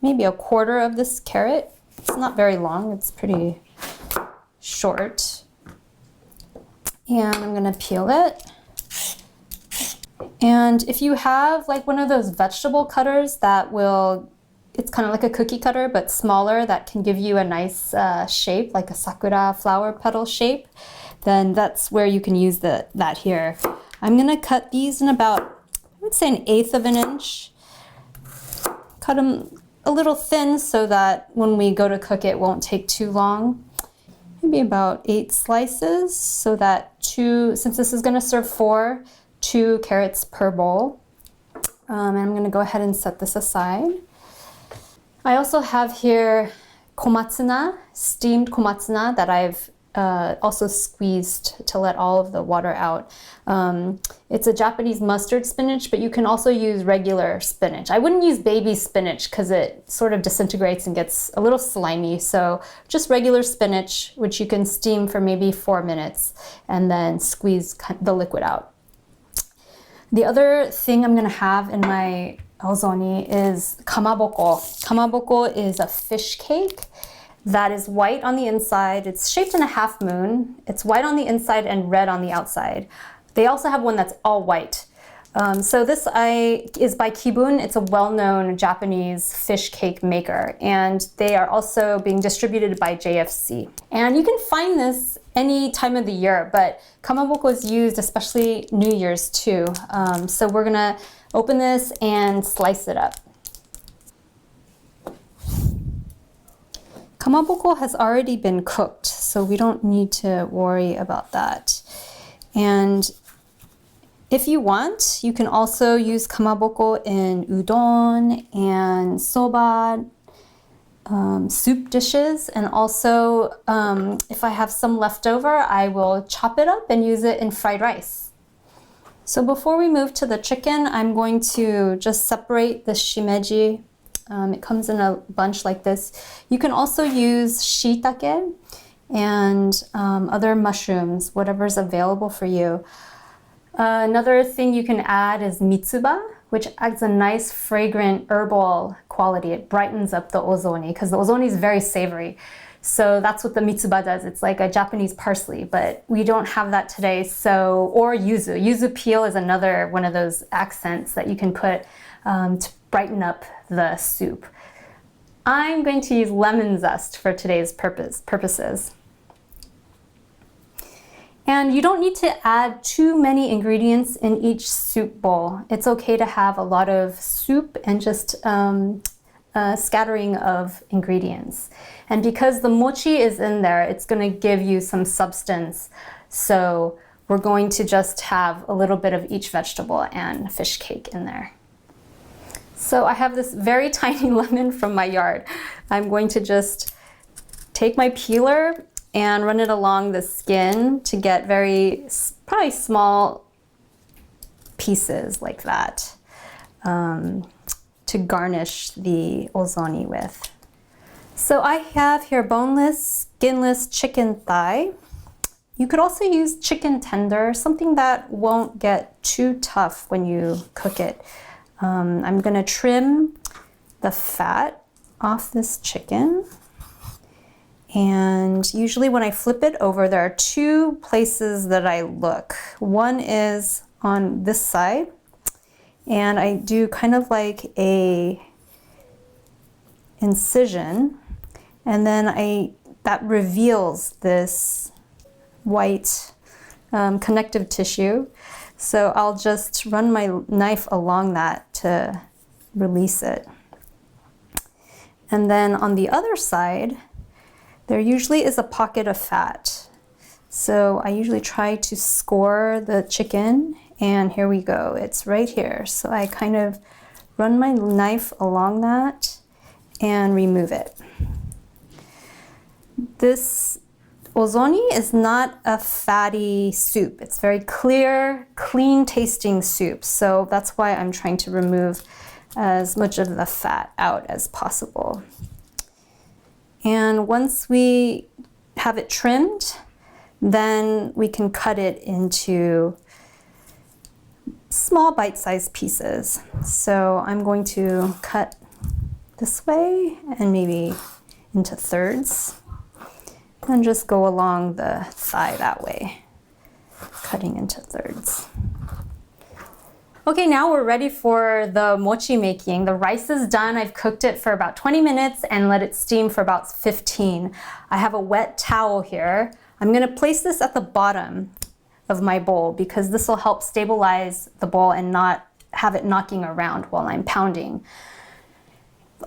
maybe a quarter of this carrot. It's not very long, it's pretty short. And I'm gonna peel it. And if you have like one of those vegetable cutters that will, it's kind of like a cookie cutter, but smaller, that can give you a nice shape, like a sakura flower petal shape, then that's where you can use that here. I'm gonna cut these in about, I would say 1/8 of an inch. Cut them a little thin so that when we go to cook it won't take too long. Maybe about 8 slices, so that since this is gonna serve 2 carrots per bowl. And I'm gonna go ahead and set this aside. I also have here komatsuna, steamed komatsuna that I've also squeezed to let all of the water out. It's a Japanese mustard spinach, but you can also use regular spinach. I wouldn't use baby spinach because it sort of disintegrates and gets a little slimy. So just regular spinach, which you can steam for maybe 4 minutes and then squeeze the liquid out. The other thing I'm gonna have in my ozoni is kamaboko. Kamaboko is a fish cake that is white on the inside. It's shaped in a half moon. It's white on the inside and red on the outside. They also have one that's all white. So this is by Kibun. It's a well-known Japanese fish cake maker, and they are also being distributed by JFC. And you can find this any time of the year, but kamaboko is used especially New Year's too. So we're gonna open this and slice it up. Kamaboko has already been cooked, so we don't need to worry about that. And if you want, you can also use kamaboko in udon and soba, soup dishes, and also if I have some left over, I will chop it up and use it in fried rice. So before we move to the chicken, I'm going to just separate the shimeji. It comes in a bunch like this. You can also use shiitake and other mushrooms, whatever's available for you. Another thing you can add is mitsuba, which adds a nice fragrant herbal quality. It brightens up the ozoni because the ozoni is very savory. So that's what the mitsuba does. It's like a Japanese parsley, but we don't have that today. So, or yuzu. Yuzu peel is another one of those accents that you can put to brighten up the soup. I'm going to use lemon zest for today's purposes. And you don't need to add too many ingredients in each soup bowl. It's okay to have a lot of soup and just scattering of ingredients. And because the mochi is in there, it's going to give you some substance. So we're going to just have a little bit of each vegetable and fish cake in there. So I have this very tiny lemon from my yard. I'm going to just take my peeler and run it along the skin to get probably small pieces like that to garnish the ozoni with. So I have here boneless, skinless chicken thigh. You could also use chicken tender, something that won't get too tough when you cook it. I'm gonna trim the fat off this chicken. And usually when I flip it over, there are two places that I look. One is on this side, and I do kind of like a incision, and then that reveals this white connective tissue. So I'll just run my knife along that to release it. And then on the other side, there usually is a pocket of fat. So I usually try to score the chicken, and here we go. It's right here. So I kind of run my knife along that and remove it. This ozoni is not a fatty soup. It's very clear, clean tasting soup. So that's why I'm trying to remove as much of the fat out as possible. And once we have it trimmed, then we can cut it into small bite-sized pieces. So I'm going to cut this way and maybe into thirds, and just go along the thigh that way, cutting into thirds. Okay, now we're ready for the mochi making. The rice is done. I've cooked it for about 20 minutes and let it steam for about 15. I have a wet towel here. I'm gonna place this at the bottom of my bowl because this will help stabilize the bowl and not have it knocking around while I'm pounding.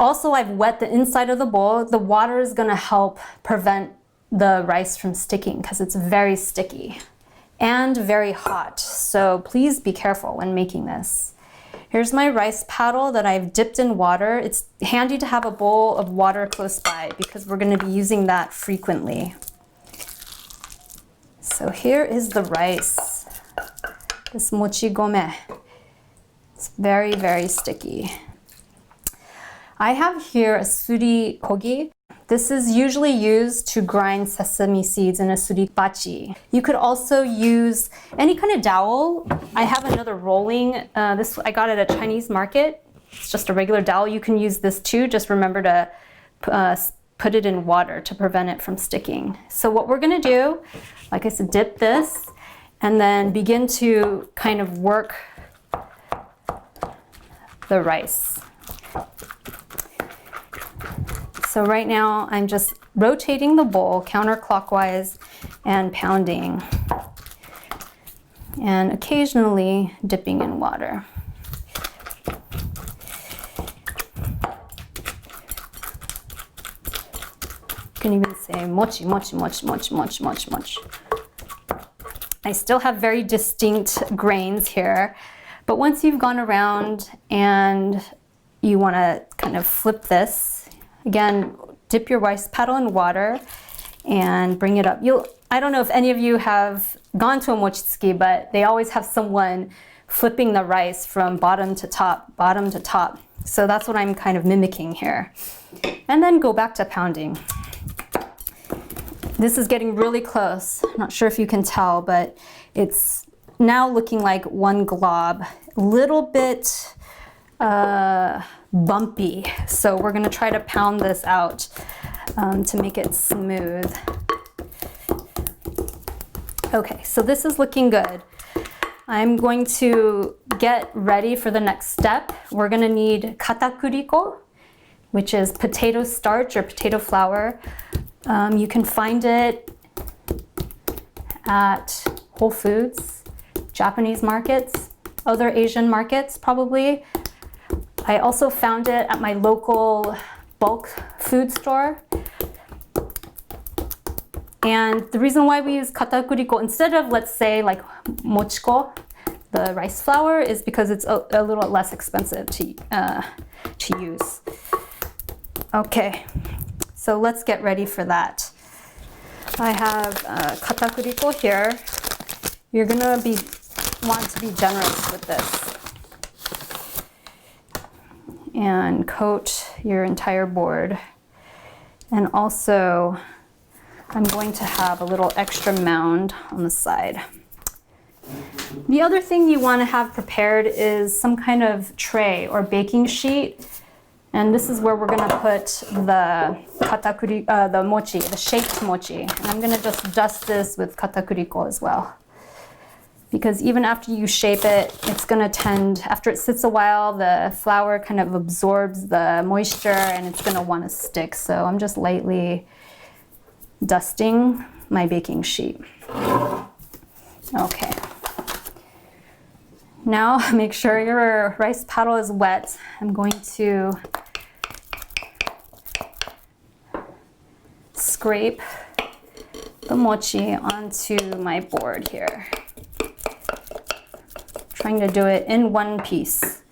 Also, I've wet the inside of the bowl. The water is gonna help prevent the rice from sticking because it's very sticky and very hot. So please be careful when making this. Here's my rice paddle that I've dipped in water. It's handy to have a bowl of water close by because we're going to be using that frequently. So here is the rice, this mochi gome. It's very, very sticky. I have here a suri kogi. This is usually used to grind sesame seeds in a suribachi. You could also use any kind of dowel. I have another rolling, this I got at a Chinese market. It's just a regular dowel. You can use this too. Just remember to put it in water to prevent it from sticking. So what we're gonna do, like I said, dip this and then begin to kind of work the rice. So right now I'm just rotating the bowl counterclockwise and pounding, and occasionally dipping in water. You can even say mochi, mochi, mochi, mochi, mochi, mochi, mochi. I still have very distinct grains here, but once you've gone around and you want to kind of flip this, again, dip your rice paddle in water and bring it up. I don't know if any of you have gone to a Mochitsuki, but they always have someone flipping the rice from bottom to top, bottom to top. So that's what I'm kind of mimicking here. And then go back to pounding. This is getting really close. I'm not sure if you can tell, but it's now looking like one glob, a little bit bumpy. So we're gonna try to pound this out to make it smooth. Okay, so this is looking good. I'm going to get ready for the next step. We're gonna need katakuriko, which is potato starch or potato flour. You can find it at Whole Foods, Japanese markets, other Asian markets probably. I also found it at my local bulk food store. And the reason why we use katakuriko instead of, let's say, like mochiko, the rice flour, is because it's a little less expensive to use. Okay, so let's get ready for that. I have katakuriko here. You're gonna want to be generous with this and coat your entire board. And also, I'm going to have a little extra mound on the side. The other thing you want to have prepared is some kind of tray or baking sheet. And this is where we're going to put the mochi, the shaped mochi. And I'm going to just dust this with katakuriko as well. Because even after you shape it, it's going to tend, after it sits a while, the flour kind of absorbs the moisture and it's going to want to stick. So I'm just lightly dusting my baking sheet. Okay. Now make sure your rice paddle is wet. I'm going to scrape the mochi onto my board here. Trying to do it in one piece.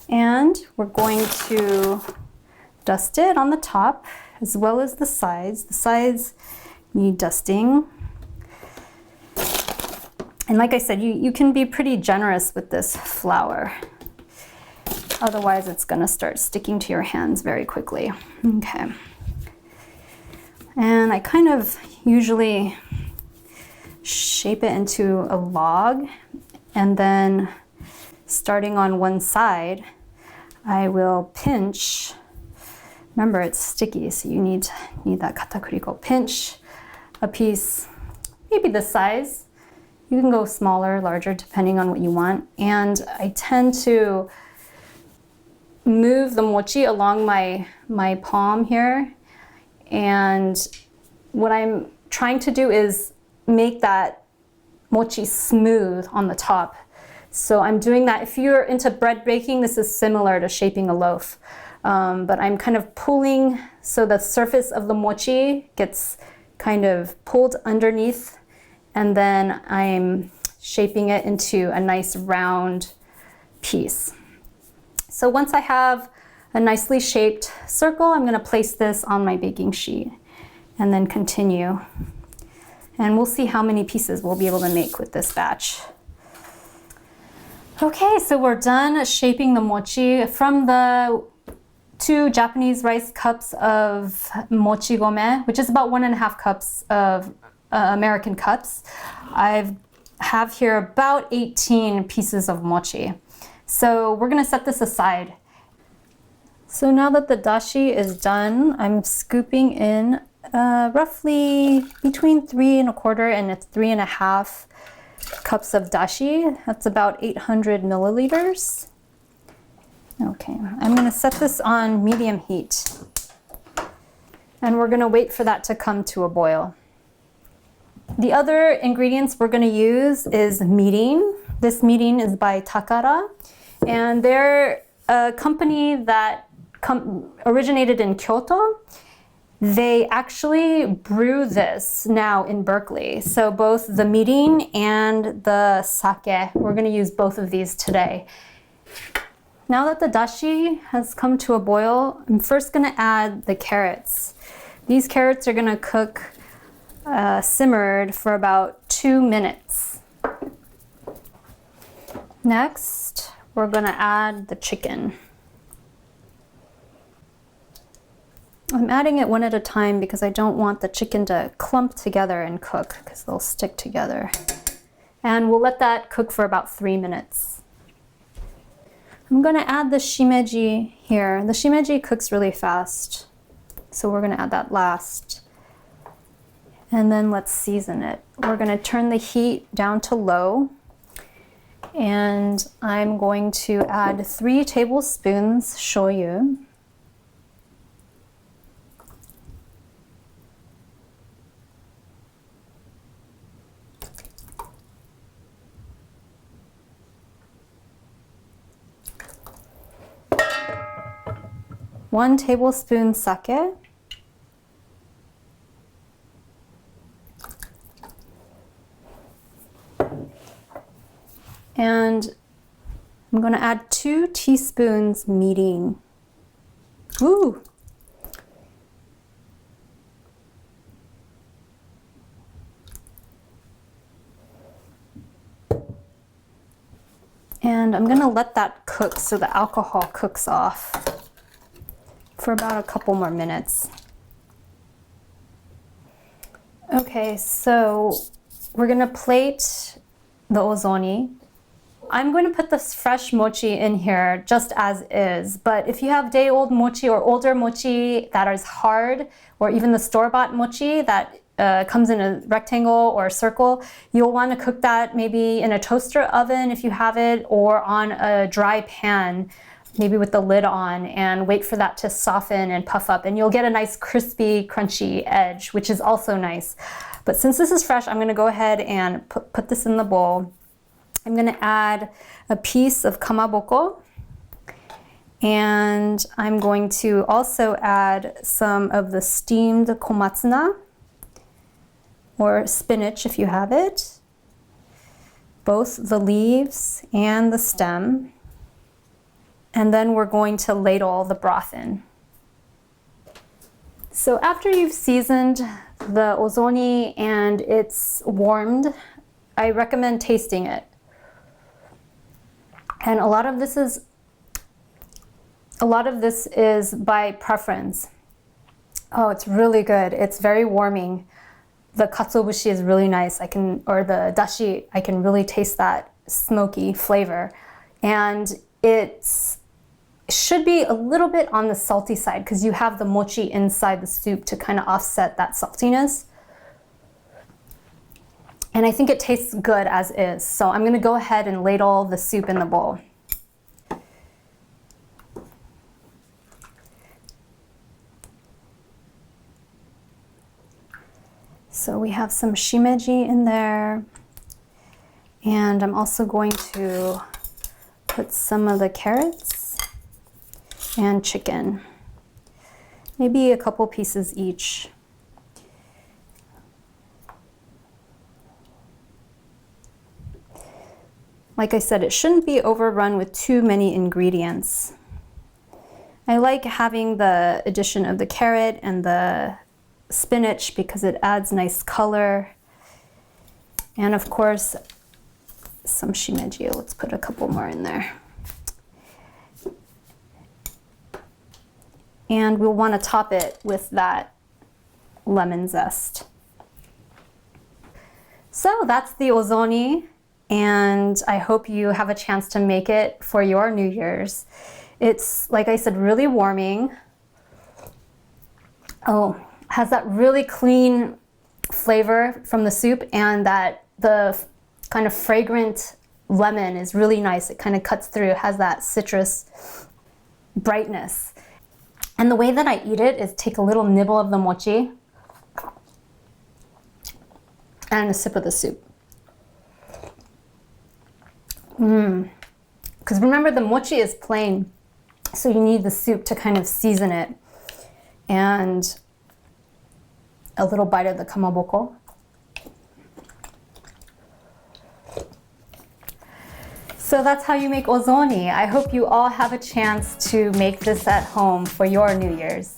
And we're going to dust it on the top as well as the sides. The sides need dusting. And like I said, you can be pretty generous with this flour. Otherwise, it's gonna start sticking to your hands very quickly. Okay. And I kind of usually shape it into a log, and then starting on one side, I will pinch. Remember, it's sticky, so you need that katakuriko. Pinch a piece, maybe this size. You can go smaller, larger, depending on what you want. And I tend to move the mochi along my palm here. And what I'm trying to do is make that mochi smooth on the top. So I'm doing that. If you're into bread baking, this is similar to shaping a loaf. But I'm kind of pulling so the surface of the mochi gets kind of pulled underneath, and then I'm shaping it into a nice round piece. So once I have a nicely shaped circle, I'm going to place this on my baking sheet and then continue. And we'll see how many pieces we'll be able to make with this batch. Okay, so we're done shaping the mochi. From the 2 Japanese rice cups of mochi gome, which is about 1.5 cups of American cups, I have here about 18 pieces of mochi. So we're gonna set this aside. So now that the dashi is done, I'm scooping in roughly between 3 1/4 and 3.5 cups of dashi. That's about 800 milliliters. Okay, I'm gonna set this on medium heat. And we're gonna wait for that to come to a boil. The other ingredients we're gonna use is mirin. This mirin is by Takara. And they're a company that originated in Kyoto. They actually brew this now in Berkeley. So both the mirin and the sake, we're gonna use both of these today. Now that the dashi has come to a boil, I'm first gonna add the carrots. These carrots are gonna cook simmered for about 2 minutes. Next, we're gonna add the chicken. I'm adding it one at a time because I don't want the chicken to clump together and cook because they'll stick together. And we'll let that cook for about 3 minutes. I'm going to add the shimeji here. The shimeji cooks really fast, so we're going to add that last. And then let's season it. We're going to turn the heat down to low. And I'm going to add 3 tablespoons shoyu. One tablespoon sake. And I'm going to add 2 teaspoons mirin. Ooh. And I'm going to let that cook so the alcohol cooks off for about a couple more minutes. Okay, so we're going to plate the ozoni. I'm going to put this fresh mochi in here just as is, but if you have day-old mochi or older mochi that is hard, or even the store-bought mochi that comes in a rectangle or a circle, you'll want to cook that maybe in a toaster oven if you have it, or on a dry pan, maybe with the lid on, and wait for that to soften and puff up, and you'll get a nice crispy, crunchy edge, which is also nice. But since this is fresh, I'm going to go ahead and put this in the bowl. I'm going to add a piece of kamaboko, and I'm going to also add some of the steamed komatsuna, or spinach if you have it, both the leaves and the stem. And then we're going to ladle the broth in. So after you've seasoned the ozoni and it's warmed, I recommend tasting it. And a lot of this is by preference. Oh, it's really good. It's very warming. The katsuobushi is really nice. Or the dashi, I can really taste that smoky flavor. And it should be a little bit on the salty side because you have the mochi inside the soup to kind of offset that saltiness. And I think it tastes good as is. So I'm going to go ahead and ladle the soup in the bowl. So we have some shimeji in there. And I'm also going to put some of the carrots and chicken. Maybe a couple pieces each. Like I said, it shouldn't be overrun with too many ingredients. I like having the addition of the carrot and the spinach because it adds nice color. And of course, some shimeji. Let's put a couple more in there. And we'll want to top it with that lemon zest. So that's the ozoni. And I hope you have a chance to make it for your New Year's. It's, like I said, really warming. Oh, has that really clean flavor from the soup, and that the kind of fragrant lemon is really nice. It kind of cuts through, it has that citrus brightness. And the way that I eat it is take a little nibble of the mochi and a sip of the soup. Because remember, the mochi is plain, so you need the soup to kind of season it. And a little bite of the kamaboko. So that's how you make ozoni. I hope you all have a chance to make this at home for your New Year's.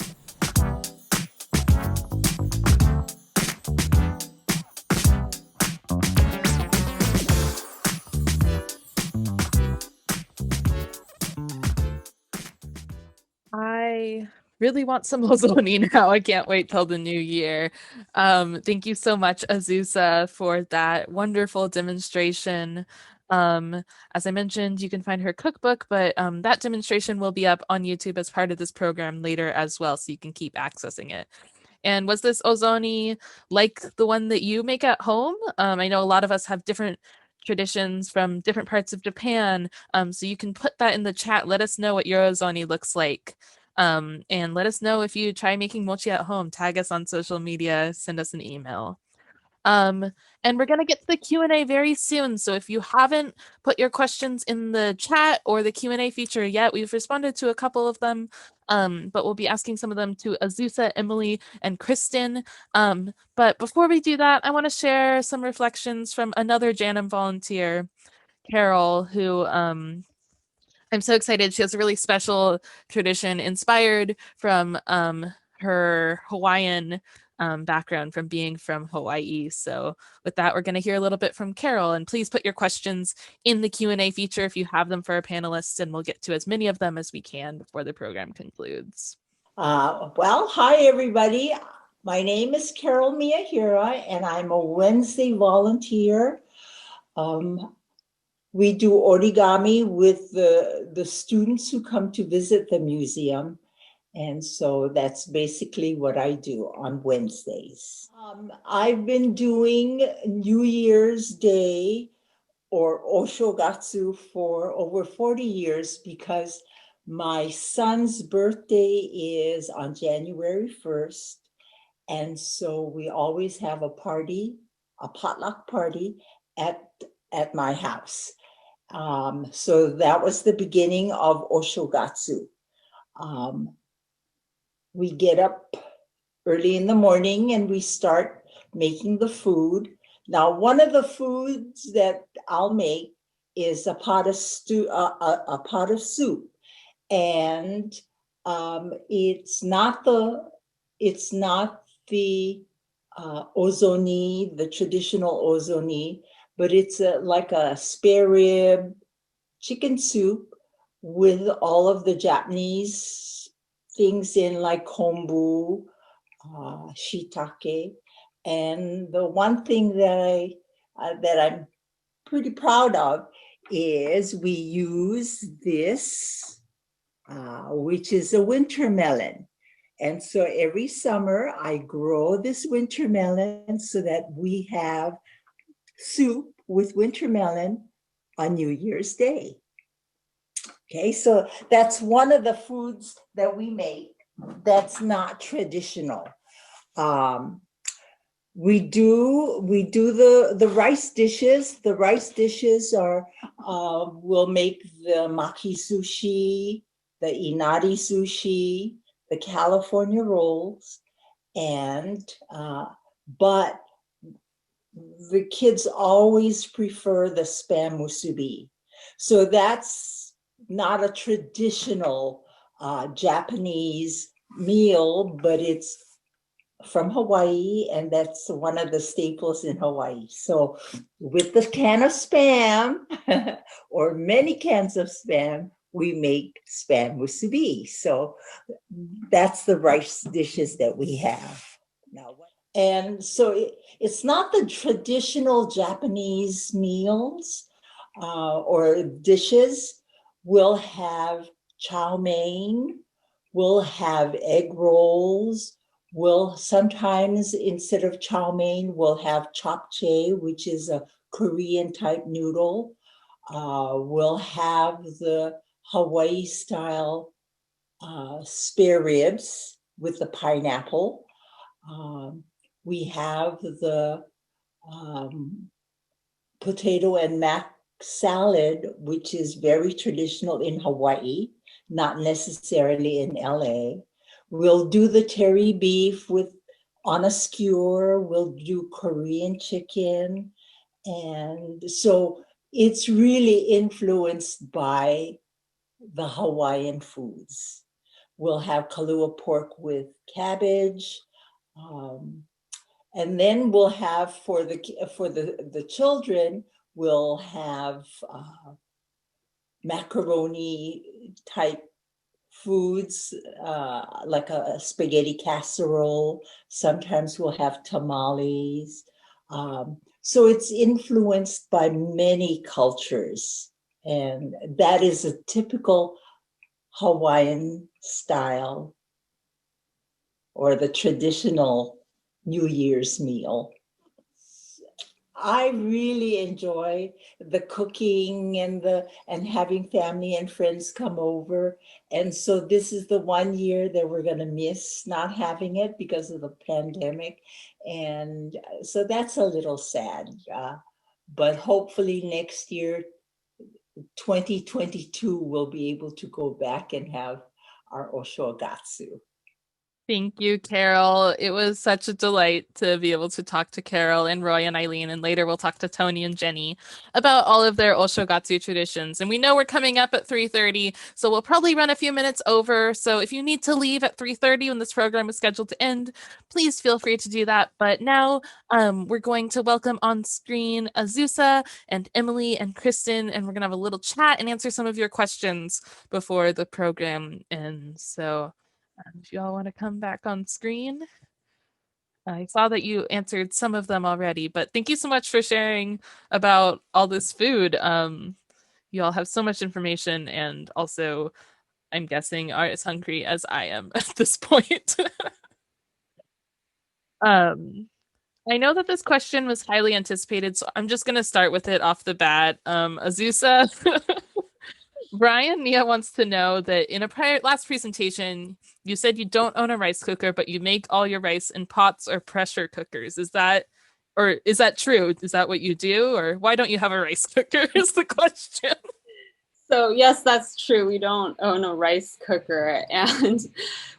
I really want some ozoni now. I can't wait till the new year. Thank you so much, Azusa, for that wonderful demonstration. As I mentioned, you can find her cookbook, but that demonstration will be up on YouTube as part of this program later as well, so you can keep accessing it. And was this ozoni like the one that you make at home? I know a lot of us have different traditions from different parts of Japan. So you can put that in the chat. Let us know what your ozoni looks like. And let us know if you try making mochi at home. Tag us on social media, send us an email. And we're going to get to the Q&A very soon. So if you haven't put your questions in the chat or the Q&A feature yet, we've responded to a couple of them, but we'll be asking some of them to Azusa, Emily, and Kristen. But before we do that, I want to share some reflections from another JANM volunteer, Carol, who I'm so excited. She has a really special tradition inspired from her Hawaiian background from being from Hawaii. So with that, we're going to hear a little bit from Carol, and please put your questions in the Q&A feature if you have them for our panelists, and we'll get to as many of them as we can before the program concludes. Well, hi, everybody. My name is Carol Miyahira, and I'm a Wednesday volunteer. We do origami with the students who come to visit the museum. And so that's basically what I do on Wednesdays. I've been doing New Year's Day or Oshogatsu for over 40 years because my son's birthday is on January 1st. And so we always have a party, a potluck party at my house. So that was the beginning of Oshogatsu. We get up early in the morning and we start making the food. Now, one of the foods that I'll make is a pot of stew, a pot of soup, and it's not the ozoni, the traditional ozoni, but it's like a spare rib chicken soup with all of the Japanese things in, like kombu, shiitake. And the one thing that I'm pretty proud of is we use this, which is a winter melon. And so every summer I grow this winter melon so that we have soup with winter melon on New Year's Day. Okay, so that's one of the foods that we make that's not traditional. We do the rice dishes. The rice dishes are, we'll make the maki sushi, the inari sushi, the California rolls, and but the kids always prefer the spam musubi. So that's not a traditional Japanese meal, but it's from Hawaii, and that's one of the staples in Hawaii. So with the can of spam, or many cans of spam, we make spam musubi. So that's the rice dishes that we have. Now, and so it's not the traditional Japanese meals or dishes. We'll have chow mein, we'll have egg rolls, we'll sometimes, instead of chow mein, we'll have japchae, which is a Korean type noodle. We'll have the Hawaii style spare ribs with the pineapple. We have the potato and mac salad, which is very traditional in Hawaii, not necessarily in LA. We'll do the terry beef on a skewer. We'll do Korean chicken. And so it's really influenced by the Hawaiian foods. We'll have kalua pork with cabbage. And then we'll have for the children, we'll have macaroni type foods, like a spaghetti casserole. Sometimes we'll have tamales. So it's influenced by many cultures. And that is a typical Hawaiian style or the traditional New Year's meal. I really enjoy the cooking and having family and friends come over. And so this is the one year that we're going to miss not having it because of the pandemic. And so that's a little sad. But hopefully next year, 2022, we'll be able to go back and have our Oshogatsu. Thank you, Carol. It was such a delight to be able to talk to Carol and Roy and Eileen, and later we'll talk to Tony and Jenny about all of their Oshogatsu traditions. And we know we're coming up at 3:30, so we'll probably run a few minutes over. So if you need to leave at 3:30 when this program is scheduled to end, please feel free to do that. But now we're going to welcome on screen Azusa and Emily and Kristen, and we're going to have a little chat and answer some of your questions before the program ends. So if you all want to come back on screen. I saw that you answered some of them already, but thank you so much for sharing about all this food. You all have so much information, and also, I'm guessing, are as hungry as I am at this point. I know that this question was highly anticipated, so I'm just going to start with it off the bat. Azusa, Brian Nia wants to know that in a last presentation, you said you don't own a rice cooker, but you make all your rice in pots or pressure cookers. Is that true? Is that what you do? Or why don't you have a rice cooker is the question. So yes, that's true. We don't own a rice cooker. And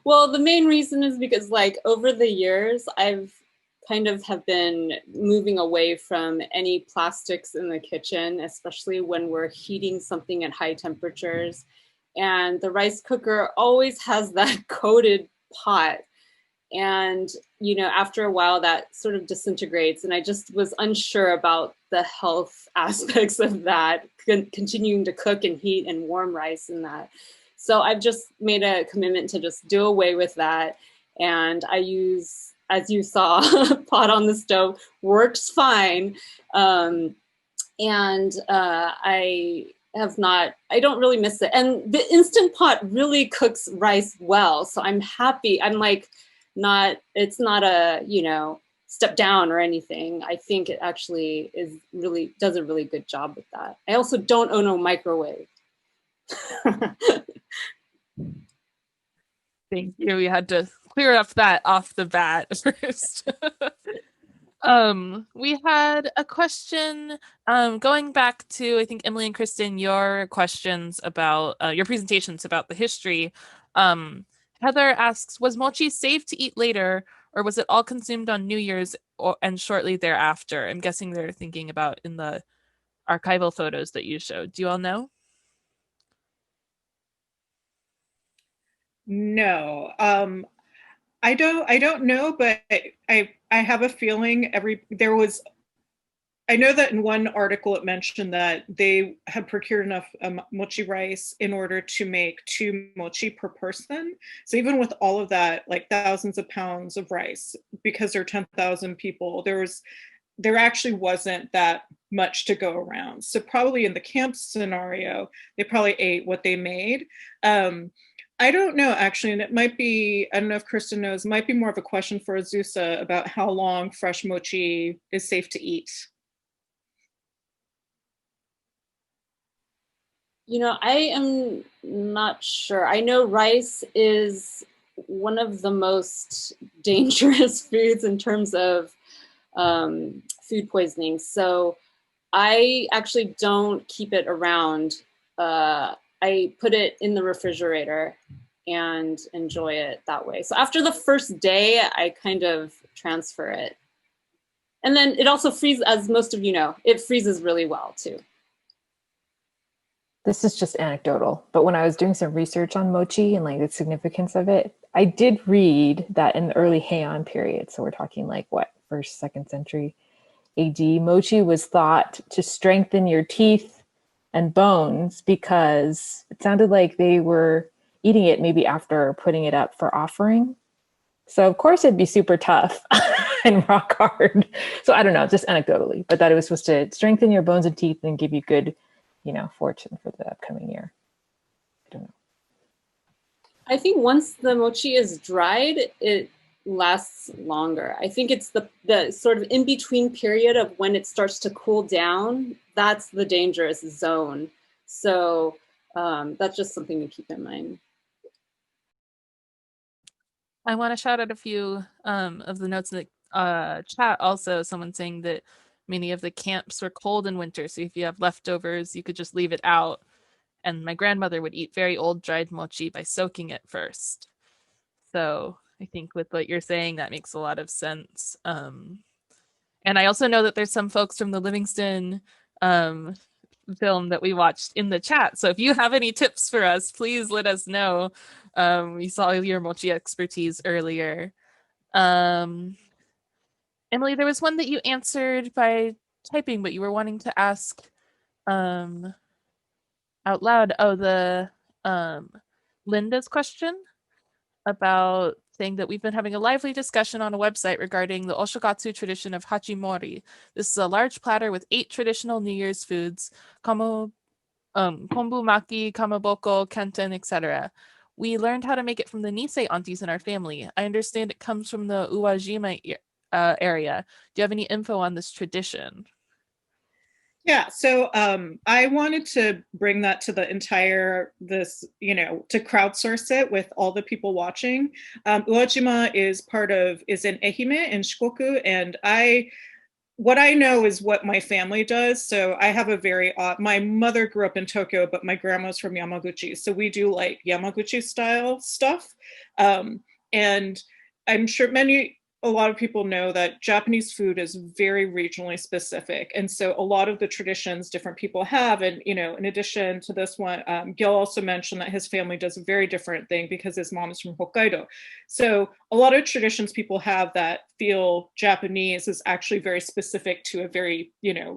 well, the main reason is because like over the years, I've kind of have been moving away from any plastics in the kitchen, especially when we're heating something at high temperatures. And the rice cooker always has that coated pot. And, you know, after a while that sort of disintegrates. And I just was unsure about the health aspects of that, continuing to cook and heat and warm rice in that. So I've just made a commitment to just do away with that. And I use, as you saw, pot on the stove, works fine. I don't really miss it. And the Instant Pot really cooks rice well. So I'm happy. I'm like, it's not a, you know, step down or anything. I think it actually does a really good job with that. I also don't own a microwave. Thank you. We had to clear up that off the bat first. We had a question going back to, I think, Emily and Kristen, your questions about your presentations about the history. Heather asks, was mochi safe to eat later, or was it all consumed on New Year's and shortly thereafter? I'm guessing they're thinking about in the archival photos that you showed. Do you all know? No, I don't know, but I have a feeling I know that in one article it mentioned that they had procured enough mochi rice in order to make 2 mochi per person. So even with all of that, like thousands of pounds of rice, because there are 10,000 people, there actually wasn't that much to go around. So probably in the camp scenario, they probably ate what they made. I don't know, actually, and it might be, I don't know if Kristen knows, it might be more of a question for Azusa about how long fresh mochi is safe to eat. You know, I am not sure. I know rice is one of the most dangerous foods in terms of food poisoning. So I actually don't keep it around. I put it in the refrigerator and enjoy it that way. So after the first day, I kind of transfer it. And then it also freezes, as most of you know, it freezes really well too. This is just anecdotal, but when I was doing some research on mochi and like the significance of it, I did read that in the early Heian period, so we're talking like what, 1st, 2nd century AD, mochi was thought to strengthen your teeth and bones because it sounded like they were eating it maybe after putting it up for offering. So of course it'd be super tough and rock hard. So I don't know, just anecdotally, but that it was supposed to strengthen your bones and teeth and give you good, fortune for the upcoming year. I don't know. I think once the mochi is dried, it lasts longer. I think it's the sort of in-between period of when it starts to cool down, that's the dangerous zone. So that's just something to keep in mind. I want to shout out a few of the notes in the chat. Also, someone saying that many of the camps were cold in winter, so if you have leftovers, you could just leave it out. And my grandmother would eat very old dried mochi by soaking it first. So I think with what you're saying, that makes a lot of sense. And I also know that there's some folks from the Livingston film that we watched in the chat. So if you have any tips for us, please let us know. We saw your mochi expertise earlier. Emily, there was one that you answered by typing, but you were wanting to ask out loud. Oh, the Linda's question about saying that we've been having a lively discussion on a website regarding the Oshogatsu tradition of hachimori. This is a large platter with 8 traditional New Year's foods, kombu maki, kamaboko, kenten, etc. We learned how to make it from the Nisei aunties in our family. I understand it comes from the Uwajima area. Do you have any info on this tradition? Yeah, so I wanted to bring that to the entire, to crowdsource it with all the people watching. Uwajima is in Ehime in Shikoku, and what I know is what my family does. So I have a very odd, my mother grew up in Tokyo, but my grandma's from Yamaguchi. So we do like Yamaguchi style stuff. And I'm sure a lot of people know that Japanese food is very regionally specific. And so a lot of the traditions different people have, and, in addition to this one, Gil also mentioned that his family does a very different thing because his mom is from Hokkaido. So a lot of traditions people have that feel Japanese is actually very specific to a very,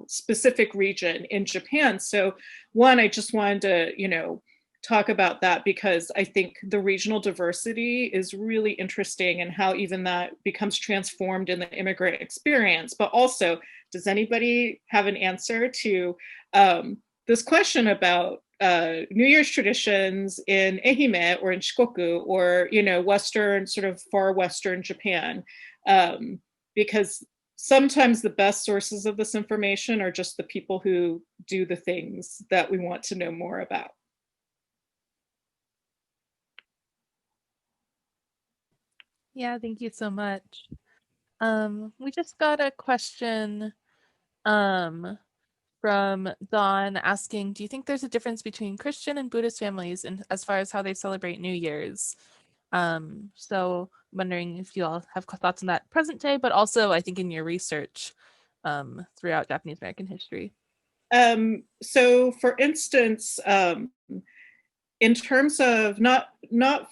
specific region in Japan. So one, I just wanted to, talk about that because I think the regional diversity is really interesting and how even that becomes transformed in the immigrant experience. But also, does anybody have an answer to this question about New Year's traditions in Ehime or in Shikoku or, Western, sort of far Western Japan? Because sometimes the best sources of this information are just the people who do the things that we want to know more about. Yeah, thank you so much. We just got a question from Dawn asking, do you think there's a difference between Christian and Buddhist families as far as how they celebrate New Year's? So wondering if you all have thoughts on that present day, but also I think in your research throughout Japanese American history. So for instance, in terms of not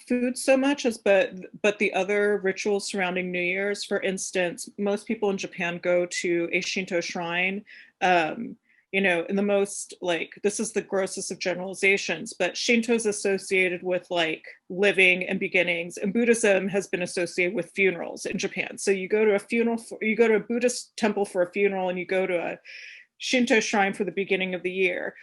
food so much as but the other rituals surrounding New Year's, for instance, most people in Japan go to a Shinto shrine. In the most, this is the grossest of generalizations, but Shinto is associated with living and beginnings, and Buddhism has been associated with funerals in Japan. So you go to a Buddhist temple for a funeral, and you go to a Shinto shrine for the beginning of the year.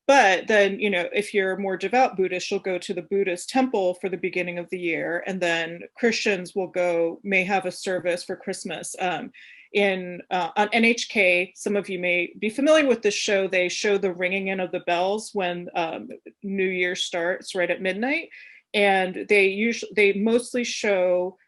But then, if you're more devout Buddhist, you'll go to the Buddhist temple for the beginning of the year. And then Christians may have a service for Christmas. On NHK, some of you may be familiar with this show. They show the ringing in of the bells when New Year starts right at midnight. And they mostly show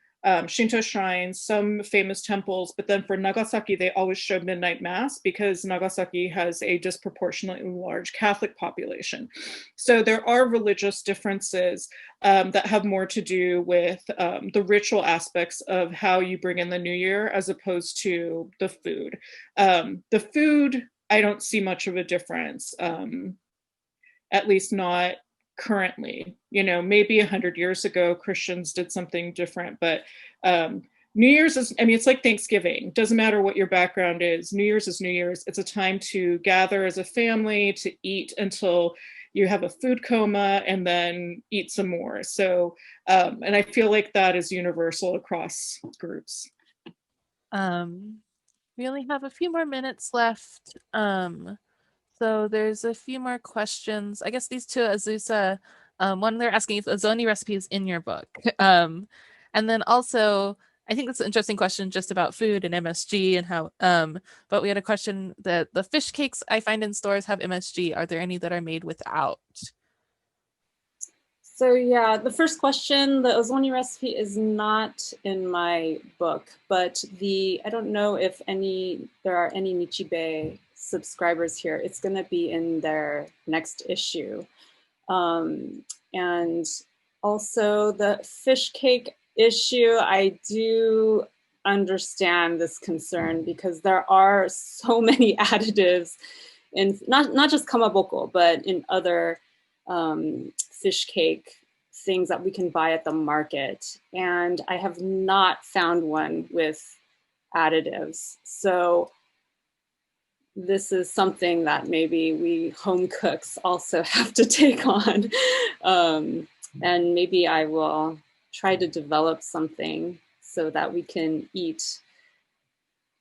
Shinto shrines, some famous temples, but then for Nagasaki, they always show midnight mass because Nagasaki has a disproportionately large Catholic population. So there are religious differences that have more to do with the ritual aspects of how you bring in the new year as opposed to the food. The food, I don't see much of a difference, at least not currently. Maybe 100 years ago Christians did something different, but New Year's it's like Thanksgiving. Doesn't matter what your background is. New Year's is New Year's. It's a time to gather as a family, to eat until you have a food coma and then eat some more. So, and I feel like that is universal across groups. We only have a few more minutes left. So there's a few more questions. I guess these two, Azusa, one they're asking if Ozoni recipe is in your book. And then also, I think that's an interesting question just about food and MSG and how, but we had a question that the fish cakes I find in stores have MSG. Are there any that are made without? So yeah, the first question, the Ozoni recipe is not in my book, but I don't know if there are any Nichibei subscribers here. It's going to be in their next issue. And also the fish cake issue, I do understand this concern because there are so many additives in not just kamaboko, but in other fish cake things that we can buy at the market. And I have not found one with additives. So this is something that maybe we home cooks also have to take on. And maybe I will try to develop something so that we can eat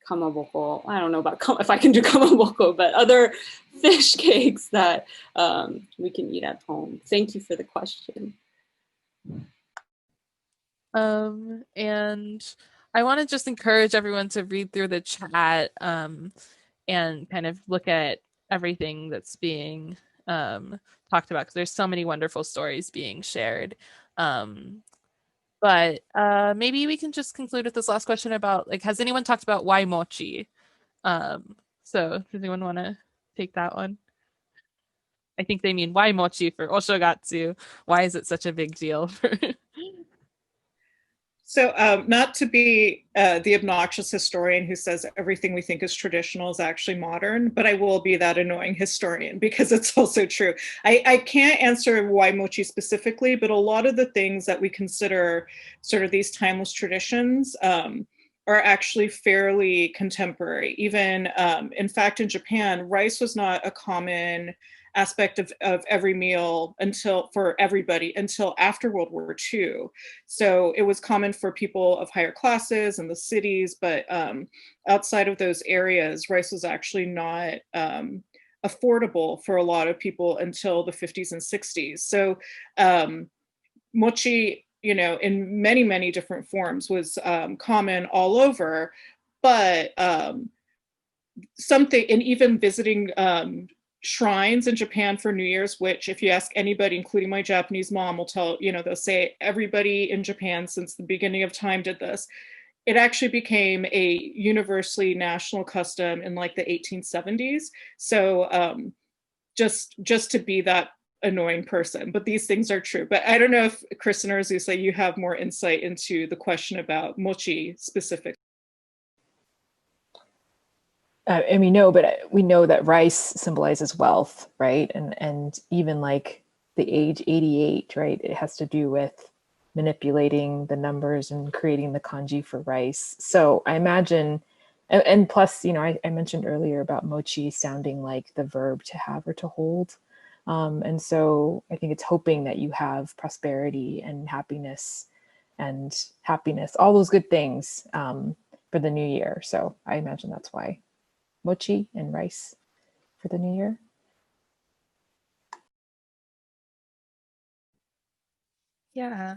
kamaboko. I don't know about if I can do kamaboko, but other fish cakes that we can eat at home. Thank you for the question. And I want to just encourage everyone to read through the chat and kind of look at everything that's being talked about, because there's so many wonderful stories being shared. But maybe we can just conclude with this last question about, like, has anyone talked about why mochi? So does anyone want to take that one? I think they mean why mochi for Oshogatsu. Why is it such a big deal for So not to be the obnoxious historian who says everything we think is traditional is actually modern, but I will be that annoying historian because it's also true. I can't answer why mochi specifically, but a lot of the things that we consider sort of these timeless traditions are actually fairly contemporary. Even, in fact, in Japan, rice was not a common aspect of every meal for everybody until after World War II. So it was common for people of higher classes in the cities, but outside of those areas, rice was actually not affordable for a lot of people until the 50s and 60s. So mochi, in many, many different forms was common all over, but something, and even visiting shrines in Japan for New Year's, which if you ask anybody, including my Japanese mom, will tell, they'll say everybody in Japan since the beginning of time did this. It actually became a universally national custom in like the 1870s. So just to be that annoying person, but these things are true. But I don't know if Kristen or Azusa, you have more insight into the question about mochi specifically. And we know that rice symbolizes wealth, right? And even like the age 88, right? It has to do with manipulating the numbers and creating the kanji for rice. So I imagine, and plus, I mentioned earlier about mochi sounding like the verb to have or to hold. And so I think it's hoping that you have prosperity and happiness, all those good things for the new year. So I imagine that's why mochi and rice for the new year. Yeah.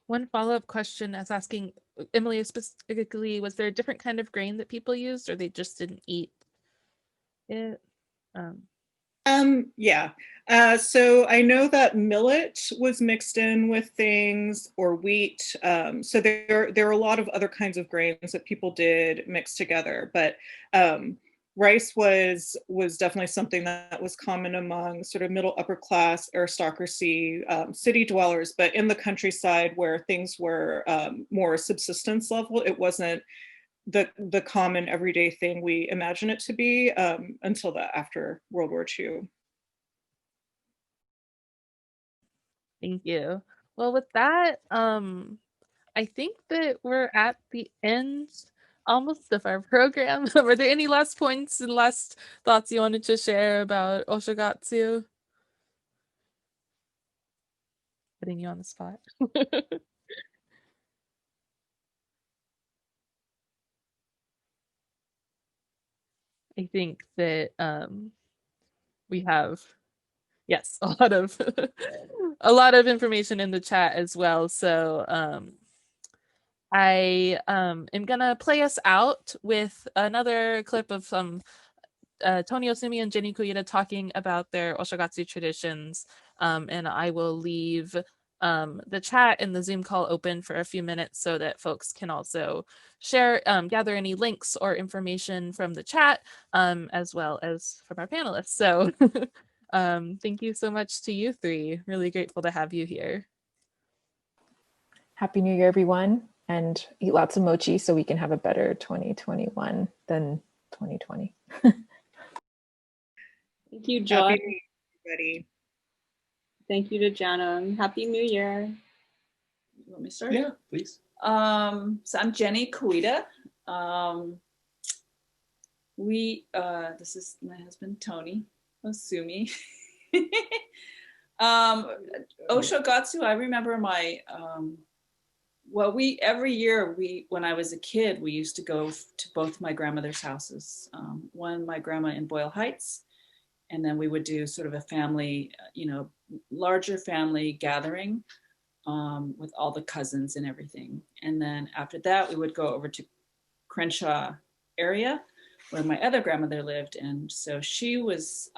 One follow-up question is asking, Emily, specifically, was there a different kind of grain that people used, or they just didn't eat it? Yeah. So I know that millet was mixed in with things, or wheat. So there are a lot of other kinds of grains that people did mix together, but rice was definitely something that was common among sort of middle upper class aristocracy, city dwellers, but in the countryside where things were more subsistence level, it wasn't the common everyday thing we imagine it to be until after World War II. Thank you. Well, with that, I think that we're at the end almost of our program. Were there any last points and last thoughts you wanted to share about Oshogatsu? putting you on the spot. I think that we have, yes, a lot of a lot of information in the chat as well. So I am gonna play us out with another clip of Tony Osumi and Jenny Koida talking about their Oshogatsu traditions, and I will leave the chat and the Zoom call open for a few minutes so that folks can also share, gather any links or information from the chat, as well as from our panelists. So thank you so much to you three. Really grateful to have you here. Happy New Year, everyone, and eat lots of mochi so we can have a better 2021 than 2020. Thank you, Joy. Happy New Year, everybody. Thank you to JANM. Happy New Year. You want me to start? Yeah, please. So I'm Jenny Koida. This is my husband, Tony Osumi. Oshogatsu, I remember my, every year when I was a kid, we used to go to both my grandmother's houses. One, my grandma in Boyle Heights, and then we would do sort of a family, larger family gathering with all the cousins and everything. And then after that, we would go over to Crenshaw area where my other grandmother lived. And so she was,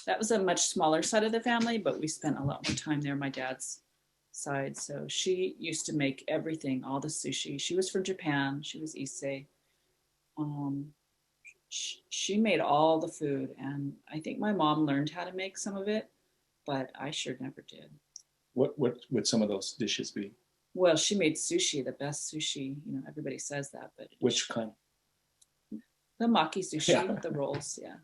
that was a much smaller side of the family, but we spent a lot more time there, my dad's side. So she used to make everything, all the sushi. She was from Japan. She was Issei. She made all the food, and I think my mom learned how to make some of it, but I sure never did. What would some of those dishes be? Well, she made sushi, the best sushi. Everybody says that, but which kind? The maki sushi, the rolls, yeah,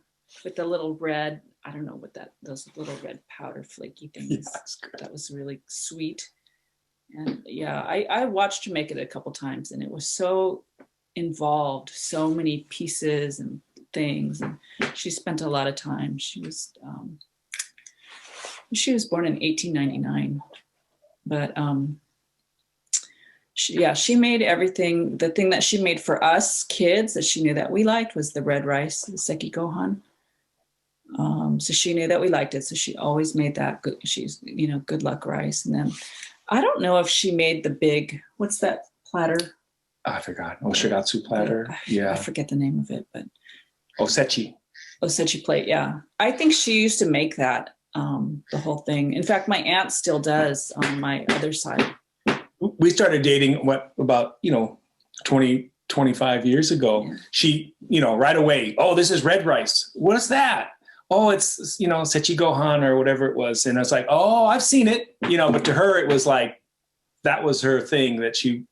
with the little red. I don't know what those little red powder flaky things. Yeah, that was really sweet. And yeah, I watched her make it a couple times, and it was so involved, so many pieces and things, and she spent a lot of time. She was born in 1899, but she made everything. The thing that she made for us kids that she knew that we liked was the red rice, the seki gohan. So she knew that we liked it, so she always made that good. She's good luck rice. And then I don't know if she made the big, what's that platter? I forgot. Oshogatsu platter. Yeah. I forget the name of it, but Osechi plate. Yeah. I think she used to make that, the whole thing. In fact, my aunt still does on my other side. We started dating about 20, 25 years ago. Yeah. She, right away, oh, this is red rice. What's that? Oh, it's, sechi gohan or whatever it was. And I was like, oh, I've seen it, but to her, it was like, that was her thing that she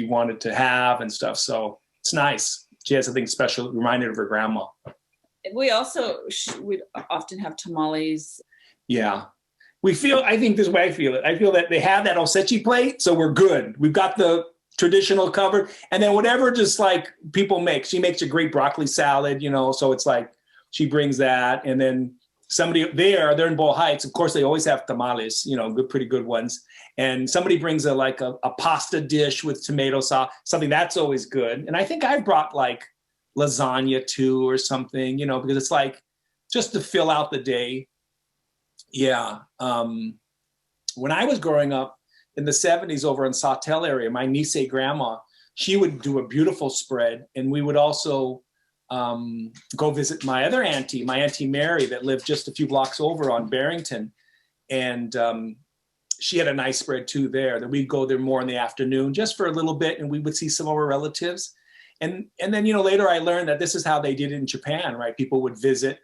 wanted to have and stuff. So it's nice. She has something special, reminded of her grandma. We also would often have tamales. Yeah. I think this is the way I feel it. I feel that they have that osechi plate, so we're good. We've got the traditional covered, and then whatever just like people make. She makes a great broccoli salad, so it's like she brings that, and then somebody they're in Boyle Heights. Of course, they always have tamales, pretty good ones. And somebody brings a pasta dish with tomato sauce, something that's always good. And I think I've brought like lasagna too or something, because it's like just to fill out the day. Yeah. When I was growing up in the 70s over in Sawtell area, my Nisei grandma, she would do a beautiful spread. And we would also go visit my other auntie, my Auntie Mary, that lived just a few blocks over on Barrington. And she had a nice spread too there, that we'd go there more in the afternoon just for a little bit, and we would see some of our relatives. And then, later I learned that this is how they did it in Japan, right? People would visit.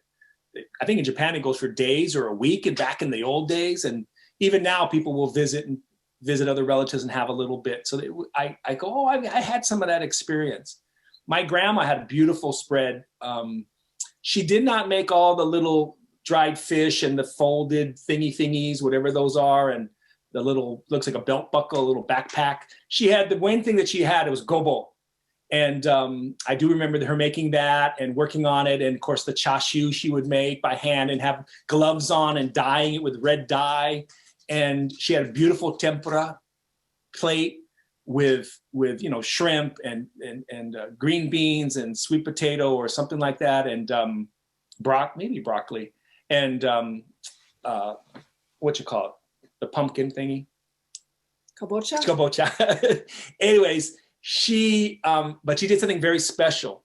I think in Japan it goes for days or a week, and back in the old days. And even now people will visit other relatives and have a little bit. So I go, oh, I had some of that experience. My grandma had a beautiful spread. She did not make all the little dried fish and the folded thingies, whatever those are, and the little, looks like a belt buckle, a little backpack. She had the one thing that she had, it was gobo. And I do remember her making that and working on it. And of course the chashu she would make by hand and have gloves on and dyeing it with red dye. and she had a beautiful tempura plate with you know, shrimp and green beans and sweet potato or something like that, and maybe broccoli, and what you call it, the pumpkin thingy, kabocha. Anyways, but she did something very special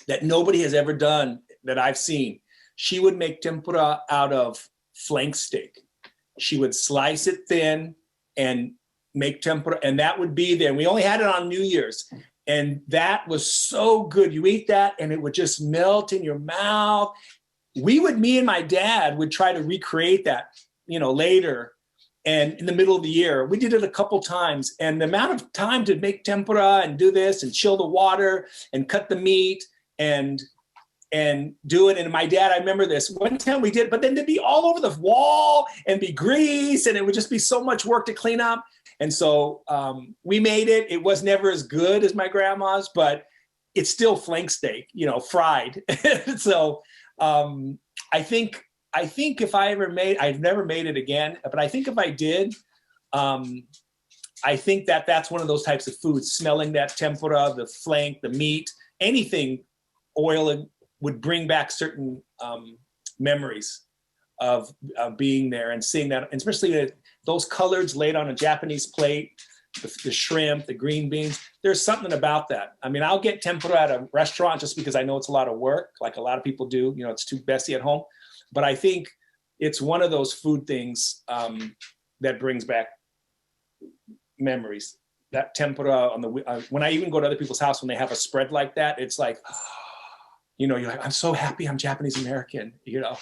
that nobody has ever done that I've seen. She would make tempura out of flank steak. She would slice it thin and make tempura, and that would be there. We only had it on New Year's, and that was so good. You eat that and it would just melt in your mouth. Me and my dad would try to recreate that, you know, later, and in the middle of the year. We did it a couple times, and the amount of time to make tempura and do this and chill the water and cut the meat and do it. And my dad, I remember this one time we did it, but then to be all over the wall and be grease, and it would just be so much work to clean up. And so we made it. It was never as good as my grandma's, but it's still flank steak, you know, fried. So I think if I ever I've never made it again, but I think if I did, I think that's one of those types of foods, smelling that tempura, the flank, the meat, anything oil would bring back certain memories of being there and seeing that, and especially those colors laid on a Japanese plate, the shrimp, the green beans. There's something about that. I mean, I'll get tempura at a restaurant just because I know it's a lot of work, like a lot of people do. You know, it's too messy at home. But I think it's one of those food things that brings back memories. That tempura on when I even go to other people's house when they have a spread like that, it's like, you know, you're like, I'm so happy I'm Japanese American, you know.